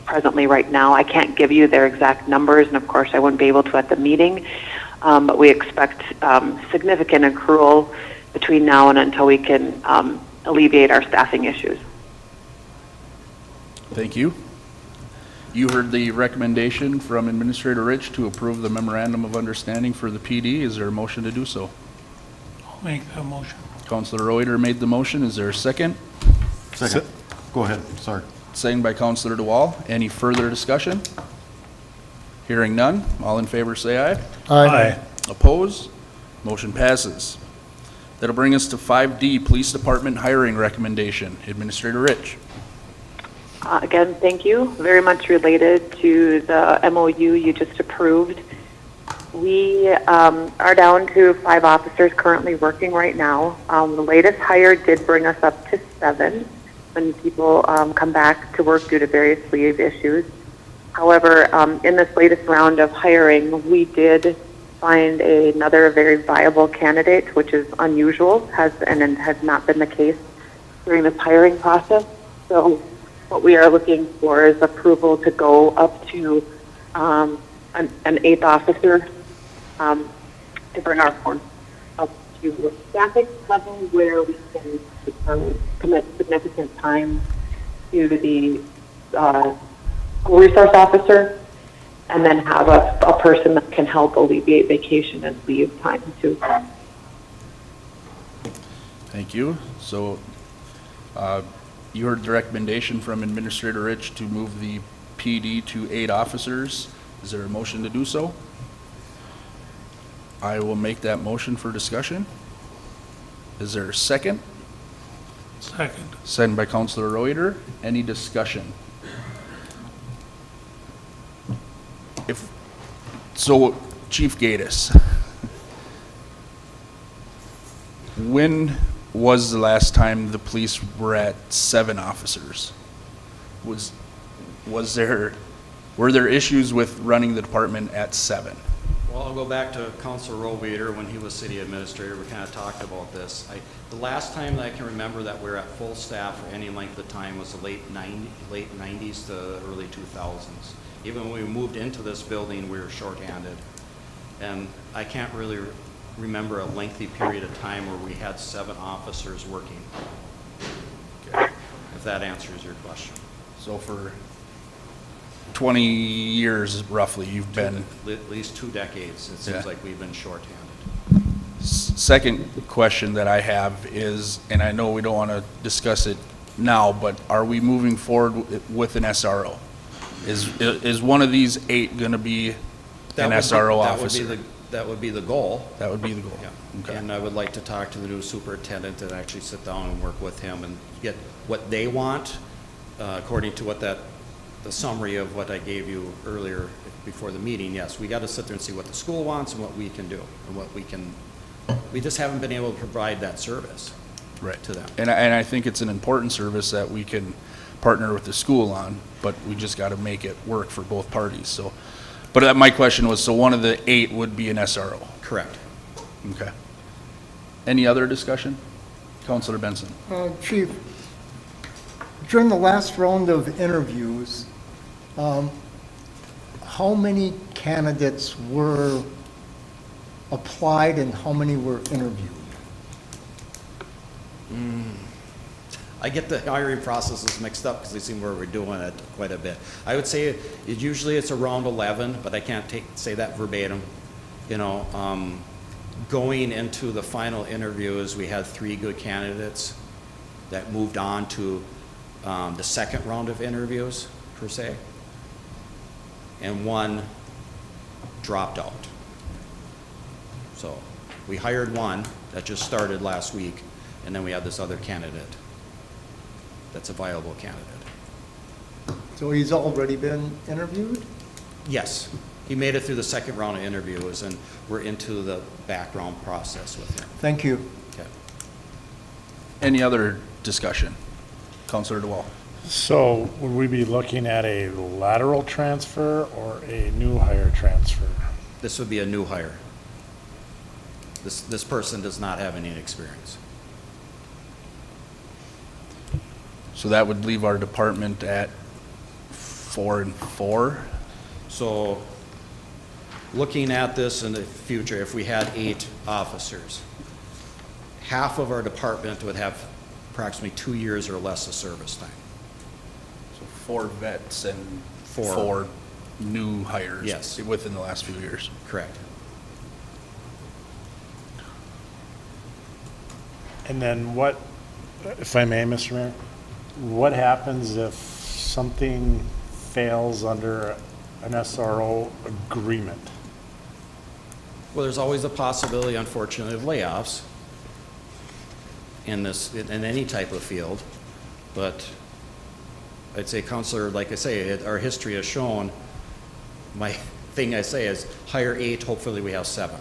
presently right now. I can't give you their exact numbers, and of course I wouldn't be able to at the meeting, but we expect significant accrual between now and until we can alleviate our staffing issues. Thank you. You heard the recommendation from Administrator Rich to approve the Memorandum of Understanding for the PD. Is there a motion to do so? I'll make that motion. Councilor Reuter made the motion. Is there a second? Second. Go ahead, sorry. Second by Councilor DeWall. Any further discussion? Hearing none. All in favor say aye. Aye. Oppose? Motion passes. That'll bring us to 5D, Police Department Hiring Recommendation. Administrator Rich. Again, thank you. Very much related to the MOU you just approved. We are down to 5 officers currently working right now. The latest hire did bring us up to 7 when people come back to work due to various leave issues. However, in this latest round of hiring, we did find another very viable candidate, which is unusual, has not been the case during this hiring process. So what we are looking for is approval to go up to an 8th officer to bring our force up to a staffing level where we can commit significant time to the resource officer, and then have a person that can help alleviate vacation and leave time too. Thank you. So you heard the recommendation from Administrator Rich to move the PD to 8 officers. Is there a motion to do so? I will make that motion for discussion. Is there a second? Second. Second by Councilor Reuter. Any discussion? So, Chief Gatus, when was the last time the police were at 7 officers? Were there issues with running the department at 7? Well, I'll go back to Councilor Roweter when he was city administrator. We kind of talked about this. The last time that I can remember that we were at full staff for any length of time was the late 90s to early 2000s. Even when we moved into this building, we were shorthanded. And I can't really remember a lengthy period of time where we had 7 officers working. If that answers your question. So for 20 years roughly, you've been. At least 2 decades, it Yeah. seems like we've been shorthanded. Second question that I have is, and I know we don't want to discuss it now, but are we moving forward with an SRO? Is one of these 8 going to be an SRO officer? That would be the goal. That would be the goal. Yeah. Okay. And I would like to talk to the new superintendent and actually sit down and work with him and get what they want, according to what the summary of what I gave you earlier before the meeting. Yes, we got to sit there and see what the school wants and what we can do and what we just haven't been able to provide that service Right. to them. And I think it's an important service that we can partner with the school on, but we just got to make it work for both parties, so. But my question was, so one of the 8 would be an SRO? Correct. Okay. Any other discussion? Counselor Benson? Chief, during the last round of interviews, how many candidates were applied and how many were interviewed? I get the hiring processes mixed up because they seem where we're doing it quite a bit. I would say usually it's around 11, but I can't say that verbatim. You know, going into the final interviews, we had 3 good candidates that moved on to the second round of interviews, per se, and 1 dropped out. So we hired 1 that just started last week, and then we had this other candidate that's a viable candidate. So he's already been interviewed? Yes, he made it through the second round of interviews, and we're into the background process with him. Thank you. Okay. Any other discussion? Counselor DeWall? So would we be looking at a lateral transfer or a new hire transfer? This would be a new hire. This person does not have any experience. So that would leave our department at 4 and 4? So, looking at this in the future, if we had 8 officers, half of our department would have approximately 2 years or less of service time. So 4 vets and 4. 4 new hires? Yes. Within the last few years? Correct. And then what, if I may, Mr. Mayor, what happens if something fails under an SRO agreement? Well, there's always a possibility, unfortunately, of layoffs in any type of field, but I'd say, Counselor, like I say, our history has shown, my thing I say is hire 8, hopefully we have 7.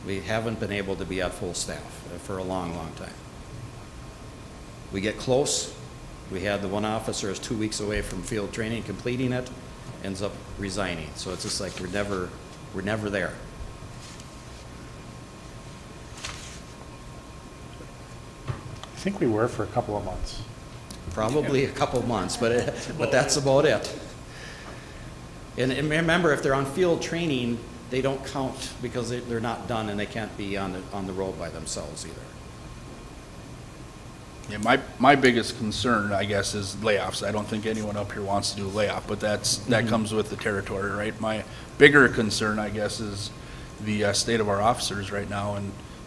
We haven't been able to be at full staff for a long, long time. We get close. We had the 1 officer is 2 weeks away from field training, completing it, ends up resigning. So it's just like we're never there. I think we were for a couple of months. Probably a couple months, but that's about it. And remember, if they're on field training, they don't count because they're not done and they can't be on the road by themselves either. Yeah, my biggest concern, I guess, is layoffs. I don't think anyone up here wants to do a layoff, but that comes with the territory, right? My bigger concern, I guess, is the state of our officers right now.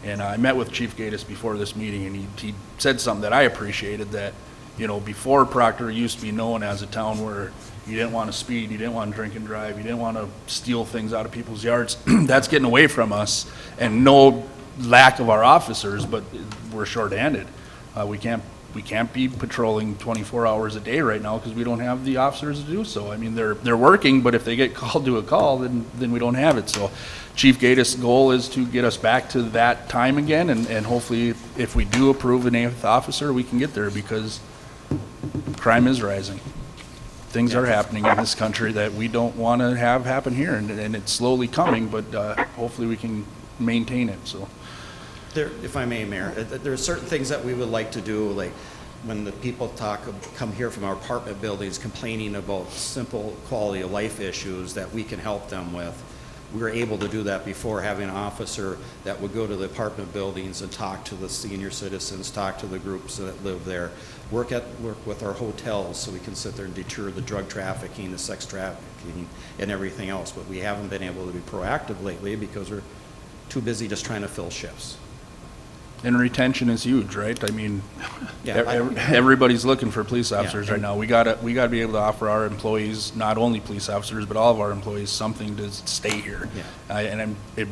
And I met with Chief Gaddis before this meeting, and he said something that I appreciated, that, you know, before Proctor used to be known as a town where you didn't want to speed, you didn't want to drink and drive, you didn't want to steal things out of people's yards. That's getting away from us, and no lack of our officers, but we're shorthanded. We can't be patrolling 24 hours a day right now because we don't have the officers to do so. I mean, they're working, but if they get called to a call, then we don't have it. So Chief Gaddis' goal is to get us back to that time again, and hopefully if we do approve an 8th officer, we can get there, because crime is rising. Things are happening in this country that we don't want to have happen here, and it's slowly coming, but hopefully we can maintain it, so. If I may, Mayor, there are certain things that we would like to do, like when the people come here from our apartment buildings complaining about simple quality of life issues that we can help them with. we were able to do that before, having an officer that would go to the apartment buildings and talk to the senior citizens, talk to the groups that live there, work with our hotels so we can sit there and deter the drug trafficking, the sex trafficking, and everything else. But we haven't been able to be proactive lately because we're too busy just trying to fill shifts. And retention is huge, right? I mean, Yeah, everybody's looking for police officers Yeah. right now. We gotta be able to offer our employees, not only police officers, but all of our employees, something to stay here. Yeah.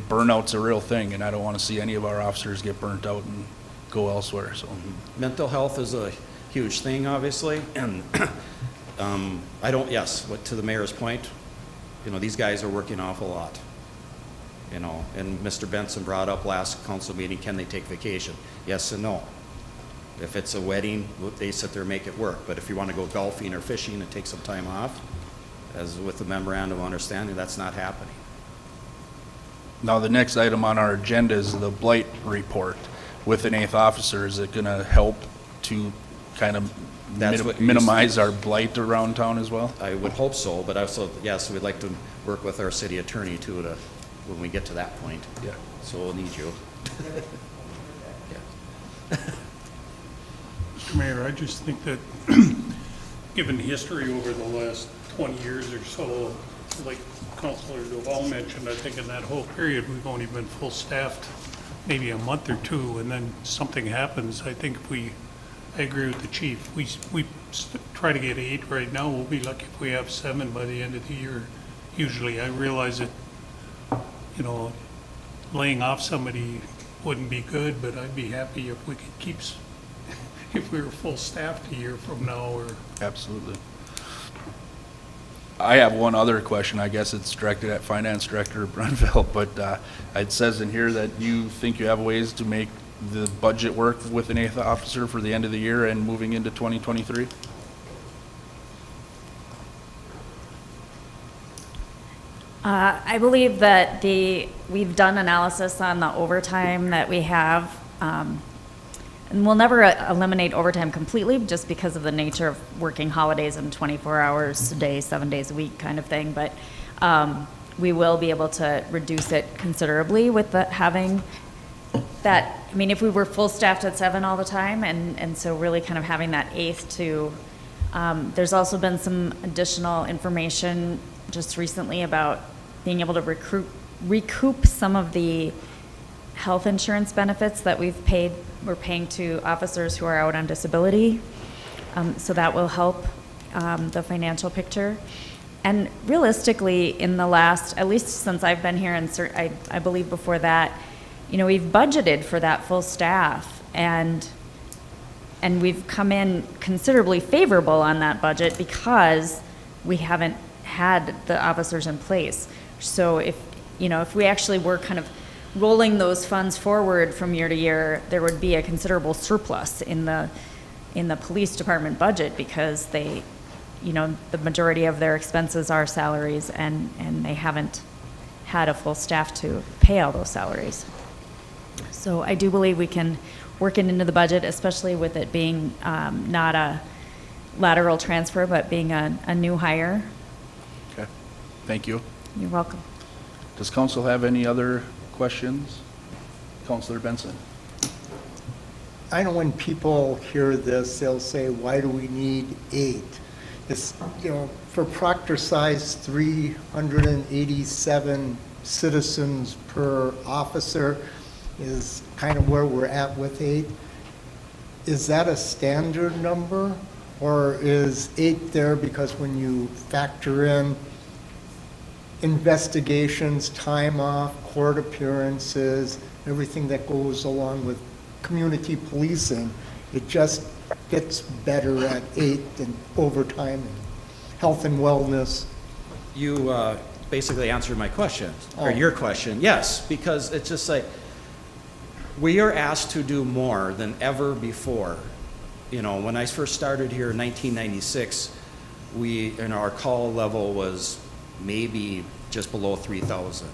Burnout's a real thing, and I don't want to see any of our officers get burnt out and go elsewhere, so. Mental health is a huge thing, obviously, and to the mayor's point, these guys are working off a lot. And Mr. Benson brought up last council meeting, can they take vacation? Yes and no. If it's a wedding, they sit there and make it work. But if you want to go golfing or fishing and take some time off, as with the memorandum of understanding, that's not happening. Now, the next item on our agenda is the blight report with an 8th officer. Is it gonna help to kind of That's what you minimize our blight around town as well? I would hope so, but also, yes, we'd like to work with our city attorney too, when we get to that point. Yeah. So we'll need you. Mr. Mayor, I just think that, given history over the last 20 years or so, like Councilor Duval mentioned, I think in that whole period, we've only been full-staffed maybe a month or two, and then something happens. I think I agree with the chief. We try to get 8 right now. We'll be lucky if we have 7 by the end of the year. Usually, I realize that, laying off somebody wouldn't be good, but I'd be happy if we could keep, if we were full-staffed a year from now, or Absolutely. I have one other question. I guess it's directed at Finance Director Brunville, but it says in here that you think you have ways to make the budget work with an 8th officer for the end of the year and moving into 2023? I believe that we've done analysis on the overtime that we have, and we'll never eliminate overtime completely just because of the nature of working holidays and 24 hours a day, 7 days a week kind of thing, but we will be able to reduce it considerably with having that. I mean, if we were full-staffed at 7 all the time, and so really kind of having that 8th to, there's also been some additional information just recently about being able to recoup some of the health insurance benefits that we're paying to officers who are out on disability. So that will help the financial picture. And realistically, in the last, at least since I've been here, and I believe before that, we've budgeted for that full staff, and we've come in considerably favorable on that budget because we haven't had the officers in place. So if we actually were kind of rolling those funds forward from year to year, there would be a considerable surplus in the police department budget because the majority of their expenses are salaries, and they haven't had a full staff to pay all those salaries. So I do believe we can work it into the budget, especially with it being not a lateral transfer, but being a new hire. Okay, thank you. You're welcome. Does council have any other questions? Councilor Benson? I know when people hear this, they'll say, why do we need 8? It's, for Proctor size, 387 citizens per officer is kind of where we're at with 8. Is that a standard number, or is 8 there because when you factor in investigations, time off, court appearances, everything that goes along with community policing, it just gets better at 8 than overtime and health and wellness? You basically answered my question, or Oh. your question. Yes, because it's just like, we are asked to do more than ever before. When I first started here in 1996, our call level was maybe just below 3,000.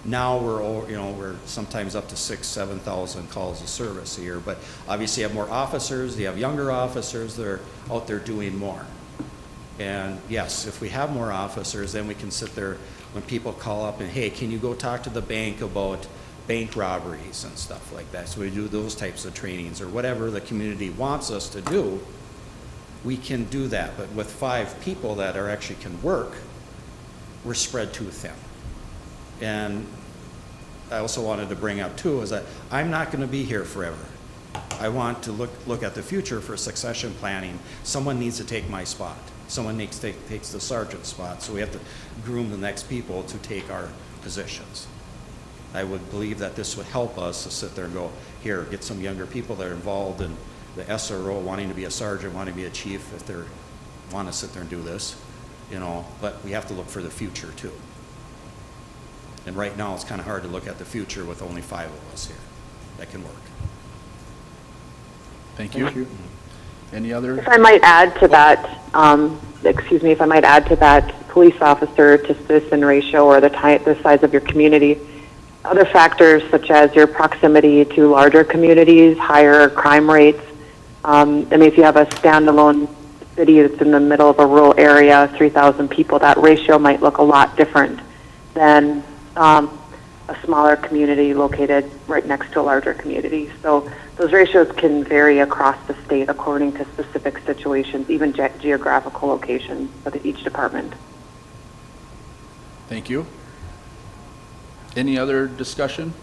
Now we're sometimes up to 6,000, 7,000 calls of service a year. But obviously, you have more officers. You have younger officers that are out there doing more. And yes, if we have more officers, then we can sit there when people call up and, hey, can you go talk to the bank about bank robberies and stuff like that? So we do those types of trainings or whatever the community wants us to do, we can do that. But with 5 people that are actually can work, we're spread too thin. And I also wanted to bring up too is that I'm not going to be here forever. I want to look at the future for succession planning. Someone needs to take my spot. Someone takes the sergeant's spot. So we have to groom the next people to take our positions. I would believe that this would help us to sit there and go, here, get some younger people that are involved in the SRO, wanting to be a sergeant, wanting to be a chief, if they want to sit there and do this, you know, but we have to look for the future too. And right now, it's kind of hard to look at the future with only 5 of us here that can work. Thank you. Any other? If I might add to that, if I might add to that police officer to citizen ratio or the size of your community, other factors such as your proximity to larger communities, higher crime rates. I mean, if you have a standalone city that's in the middle of a rural area, 3,000 people, that ratio might look a lot different than a smaller community located right next to a larger community. So those ratios can vary across the state according to specific situations, even geographical locations of each department. Thank you. Any other discussion?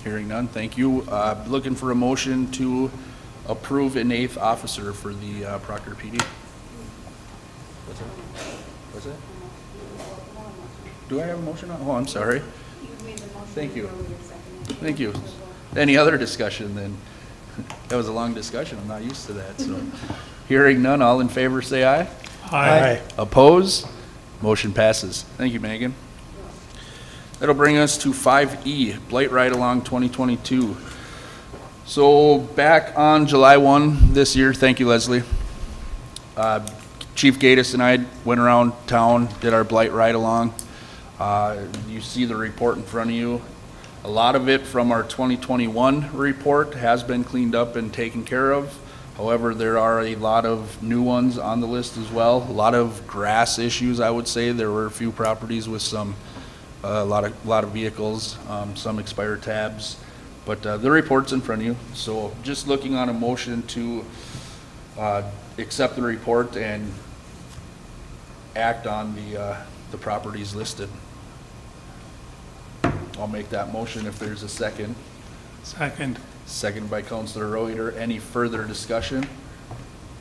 Hearing none, thank you. Looking for a motion to approve an 8th officer for the Proctor PD. What's that? Do I have a motion on? Oh, I'm sorry. Thank you. Thank you. Any other discussion then? That was a long discussion. I'm not used to that. So, hearing none, all in favor say aye. Aye. Oppose? Motion passes. Thank you, Megan. That'll bring us to 5E, Blight Ride Along 2022. So back on July 1 this year, thank you, Leslie. Chief Gaddis and I went around town, did our Blight Ride Along. You see the report in front of you. A lot of it from our 2021 report has been cleaned up and taken care of. However, there are a lot of new ones on the list as well. A lot of grass issues, I would say. There were a few properties with some, a lot of vehicles, some expired tabs. But the report's in front of you. So just looking on a motion to accept the report and act on the properties listed. I'll make that motion if there's a second. Second. Second by Councilor Reuter. Any further discussion?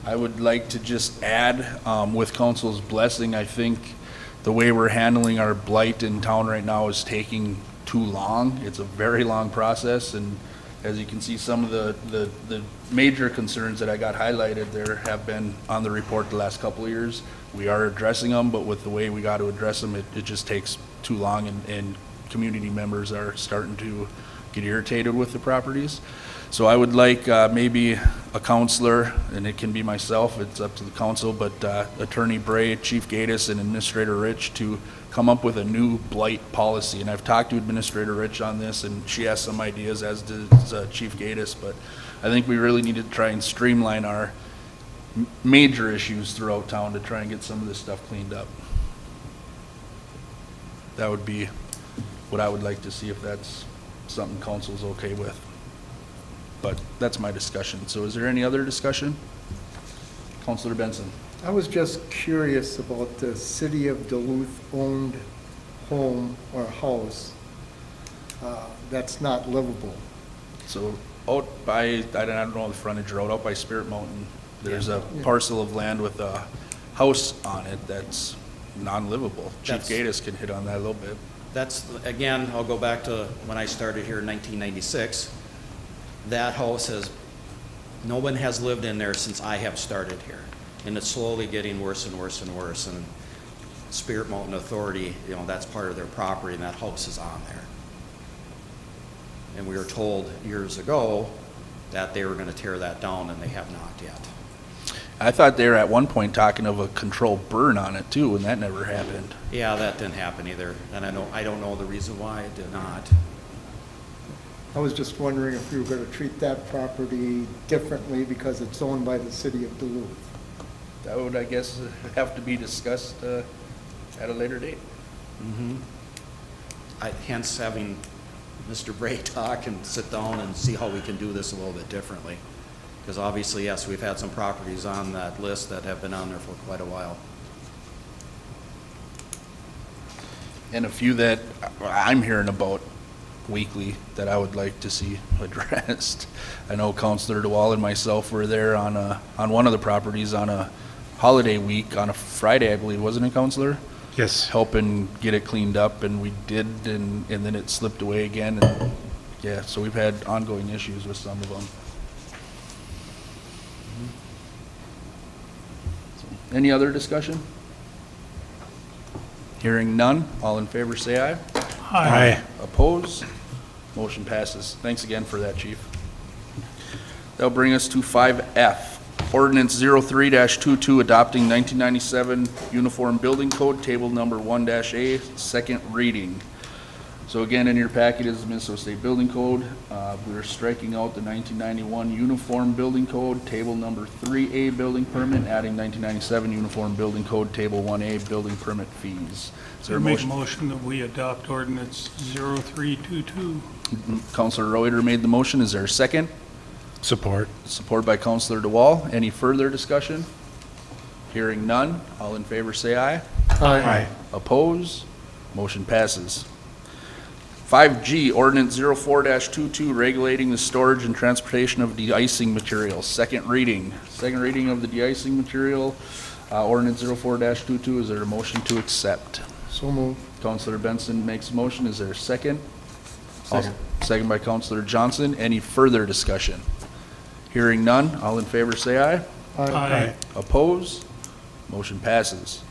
I would like to just add, with council's blessing, I think the way we're handling our blight in town right now is taking too long. It's a very long process, and as you can see, some of the major concerns that I got highlighted there have been on the report the last couple of years. We are addressing them, but with the way we got to address them, it just takes too long, and community members are starting to get irritated with the properties. So I would like maybe a counselor, and it can be myself, it's up to the council, but Attorney Bray, Chief Gaddis, and Administrator Rich to come up with a new blight policy. And I've talked to Administrator Rich on this, and she has some ideas, as does Chief Gaddis, but I think we really need to try and streamline our major issues throughout town to try and get some of this stuff cleaned up. That would be what I would like to see, if that's something council's okay with. But that's my discussion. So is there any other discussion? Councilor Benson. I was just curious about the city of Duluth owned home or house that's not livable. So out by, I don't know the frontage road, out by Spirit Mountain, there's a parcel of land with a house on it that's non-livable. Chief Gaddis can hit on that a little bit. That's, again, I'll go back to when I started here in 1996. That house no one has lived in there since I have started here. And it's slowly getting worse and worse and worse. And Spirit Mountain Authority, that's part of their property, and that house is on there. And we were told years ago that they were going to tear that down, and they have not yet. I thought they were at one point talking of a controlled burn on it too, and that never happened. Yeah, that didn't happen either. And I don't know the reason why it did not. I was just wondering if you were going to treat that property differently because it's owned by the city of Duluth. that would, I guess, have to be discussed at a later date. Hence having Mr. Bray talk and sit down and see how we can do this a little bit differently. Because obviously, yes, we've had some properties on that list that have been on there for quite a while. And a few that I'm hearing about weekly that I would like to see addressed. I know Counselor DeWall and myself were there on one of the properties on a holiday week, on a Friday, I believe, wasn't it, Counselor? Yes. Helping get it cleaned up, and we did, and then it slipped away again, and yeah, so we've had ongoing issues with some of them. So, any other discussion? Hearing none, all in favor say aye. Aye. Opposed? Motion passes. Thanks again for that, Chief. That'll bring us to 5F. Ordinance 03-22, adopting 1997 Uniform Building Code, Table Number 1-A, second reading. So again, in your packet is the Minnesota State Building Code. We're striking out the 1991 Uniform Building Code, Table Number 3A, Building Permit, adding 1997 Uniform Building Code, Table 1A, Building Permit Fees. Is there a Make a motion? motion that we adopt ordinance 0322. Counselor Reuter made the motion. Is there a second? Support. Support by Counselor DeWall. Any further discussion? Hearing none. All in favor say aye. Aye. Oppose? Motion passes. 5G, Ordinance 04-22, regulating the storage and transportation of de-icing materials. Second reading. Second reading of the de-icing material, Ordinance 04-22. Is there a motion to accept? So moved. Counselor Benson makes a motion. Is there a second? Second. Second by Counselor Johnson. Any further discussion? Hearing none. All in favor say aye. Aye. Oppose? Motion passes.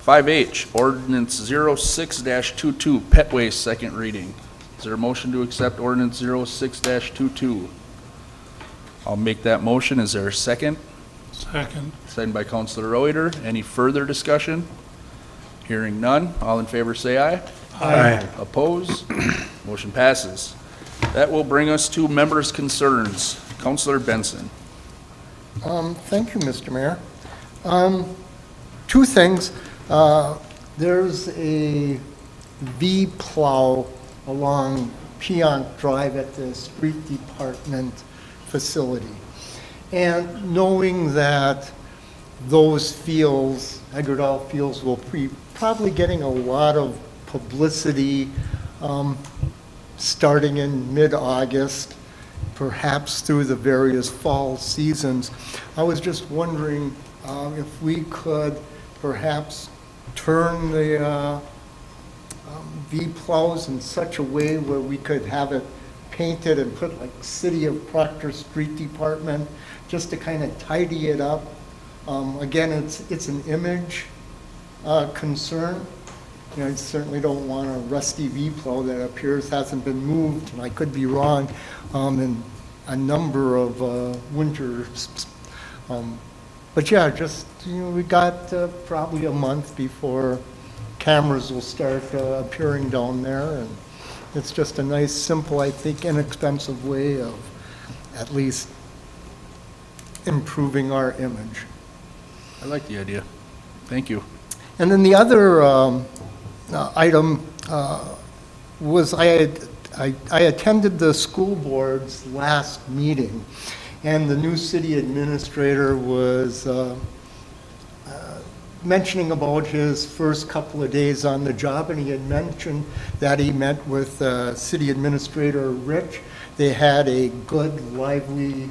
5H, Ordinance 06-22, Pet Waste, second reading. Is there a motion to accept Ordinance 06-22? I'll make that motion. Is there a second? Second. Second by Counselor Reuter. Any further discussion? Hearing none. All in favor say aye. Aye. Oppose? Motion passes. That will bring us to members' concerns. Counselor Benson. Thank you, Mr. Mayor. Two things. There's a V-plow along Pionk Drive at the street department facility. And knowing that those fields, Agardal Fields, will probably getting a lot of publicity starting in mid-August, perhaps through the various fall seasons. I was just wondering if we could perhaps turn the V-plows in such a way where we could have it painted and put like City of Proctor Street Department, just to kind of tidy it up. Again, it's an image concern. You know, I certainly don't want a rusty V-plow that appears hasn't been moved, and I could be wrong, in a number of winters. But yeah, just, you know, we got probably a month before cameras will start appearing down there, and it's just a nice, simple, I think, inexpensive way of at least improving our image. I like the idea. Thank you. And then the other item was I attended the school board's last meeting, and the new city administrator was mentioning about his first couple of days on the job, and he had mentioned that he met with City Administrator Rich. They had a good, lively,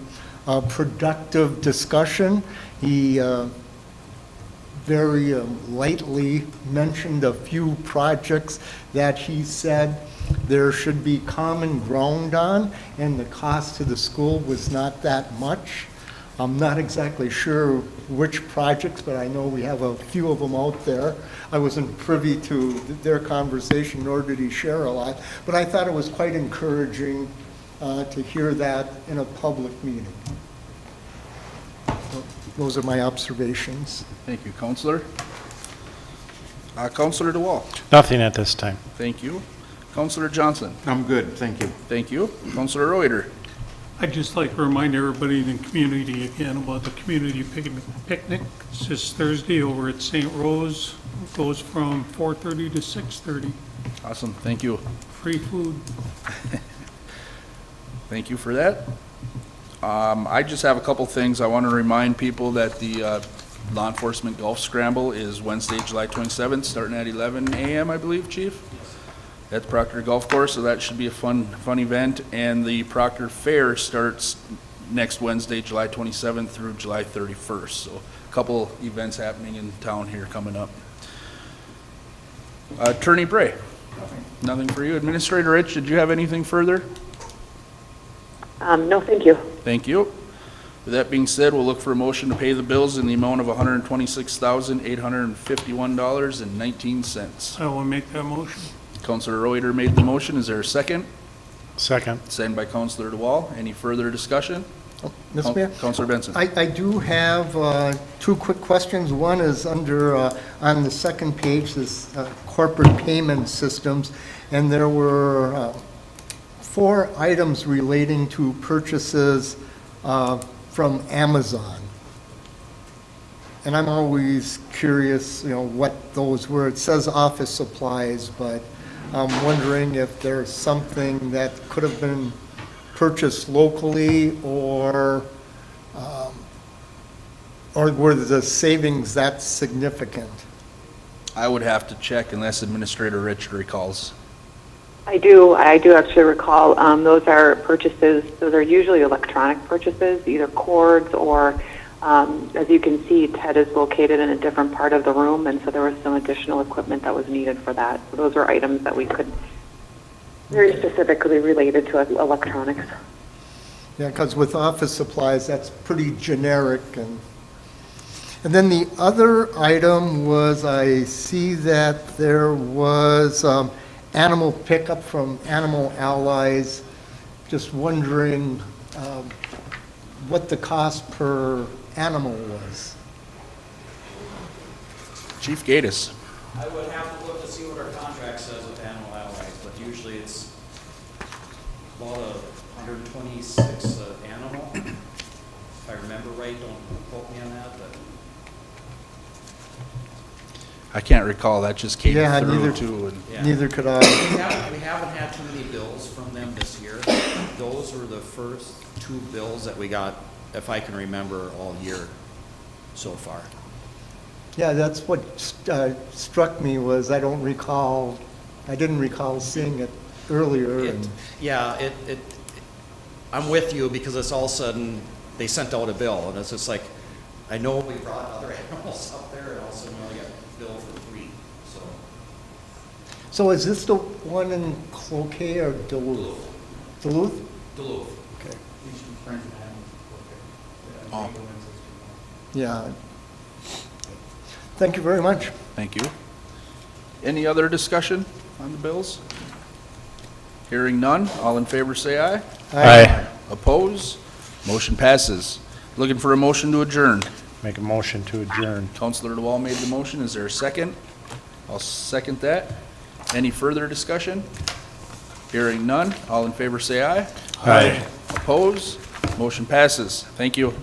productive discussion. He very lightly mentioned a few projects that he said there should be common ground on, and the cost to the school was not that much. I'm not exactly sure which projects, but I know we have a few of them out there. I wasn't privy to their conversation, nor did he share a lot, but I thought it was quite encouraging to hear that in a public meeting. So those are my observations. Thank you, Counselor. Counselor DeWall. Nothing at this time. Thank you. Counselor Johnson. I'm good, thank you. Thank you. Counselor Reuter. I'd just like to remind everybody in the community again about the community picnic. It's this Thursday over at St. Rose. It goes from 4:30 to 6:30. Awesome, thank you. Free food. Thank you for that. I just have a couple things. I want to remind people that the Law Enforcement Golf Scramble is Wednesday, July 27th, starting at 11 a.m., I believe, Chief? At the Proctor Golf Course, so that should be a fun event. And the Proctor Fair starts next Wednesday, July 27th through July 31st. So a couple events happening in town here coming up. Attorney Bray? Nothing for you. Administrator Rich, did you have anything further? No, thank you. Thank you. With that being said, we'll look for a motion to pay the bills in the amount of $126,851.19. I will make that motion. Councilor Reuter made the motion. Is there a second? Second. Second by Councilor DeWall. Any further discussion? Mr. Mayor? Councilor Benson. I do have two quick questions. One is under, on the second page, this corporate payment systems, and there were 4 items relating to purchases from Amazon. And I'm always curious, what those were. It says office supplies, but I'm wondering if there's something that could have been purchased locally, or were the savings that significant? I would have to check unless Administrator Rich recalls. I do actually recall, those are purchases, those are usually electronic purchases, either cords or, as you can see, Ted is located in a different part of the room, and so there was some additional equipment that was needed for that. So those are items that we could, very specifically related to electronics. Yeah, because with office supplies, that's pretty generic. And then the other item was, I see that there was animal pickup from Animal Allies. Just wondering what the cost per animal was. Chief Gatus. I would have to look to see what our contract says with Animal Allies, but usually it's about 126 animal. If I remember right, don't quote me on that, but I can't recall. That just came Yeah, through neither- too. And yeah. Neither could I. We haven't had too many bills from them this year. Those were the first 2 bills that we got, if I can remember, all year so far. Yeah, that's what struck me was I didn't recall seeing it earlier. and- I'm with you because it's all of a sudden, they sent out a bill, and it's just like, I know we brought other animals up there, and all of a sudden we only got billed for 3, so. So is this the one in Cloquet or Duluth? Duluth? Duluth. Okay. Oh, Yeah. Thank you very much. thank you. Any other discussion on the bills? Hearing none. All in favor say aye. Aye. Oppose? Motion passes. Looking for a motion to adjourn. Make a motion to adjourn. Councilor DeWall made the motion. Is there a second? I'll second that. Any further discussion? Hearing none. All in favor say aye. Aye. Oppose? Motion passes. Thank you.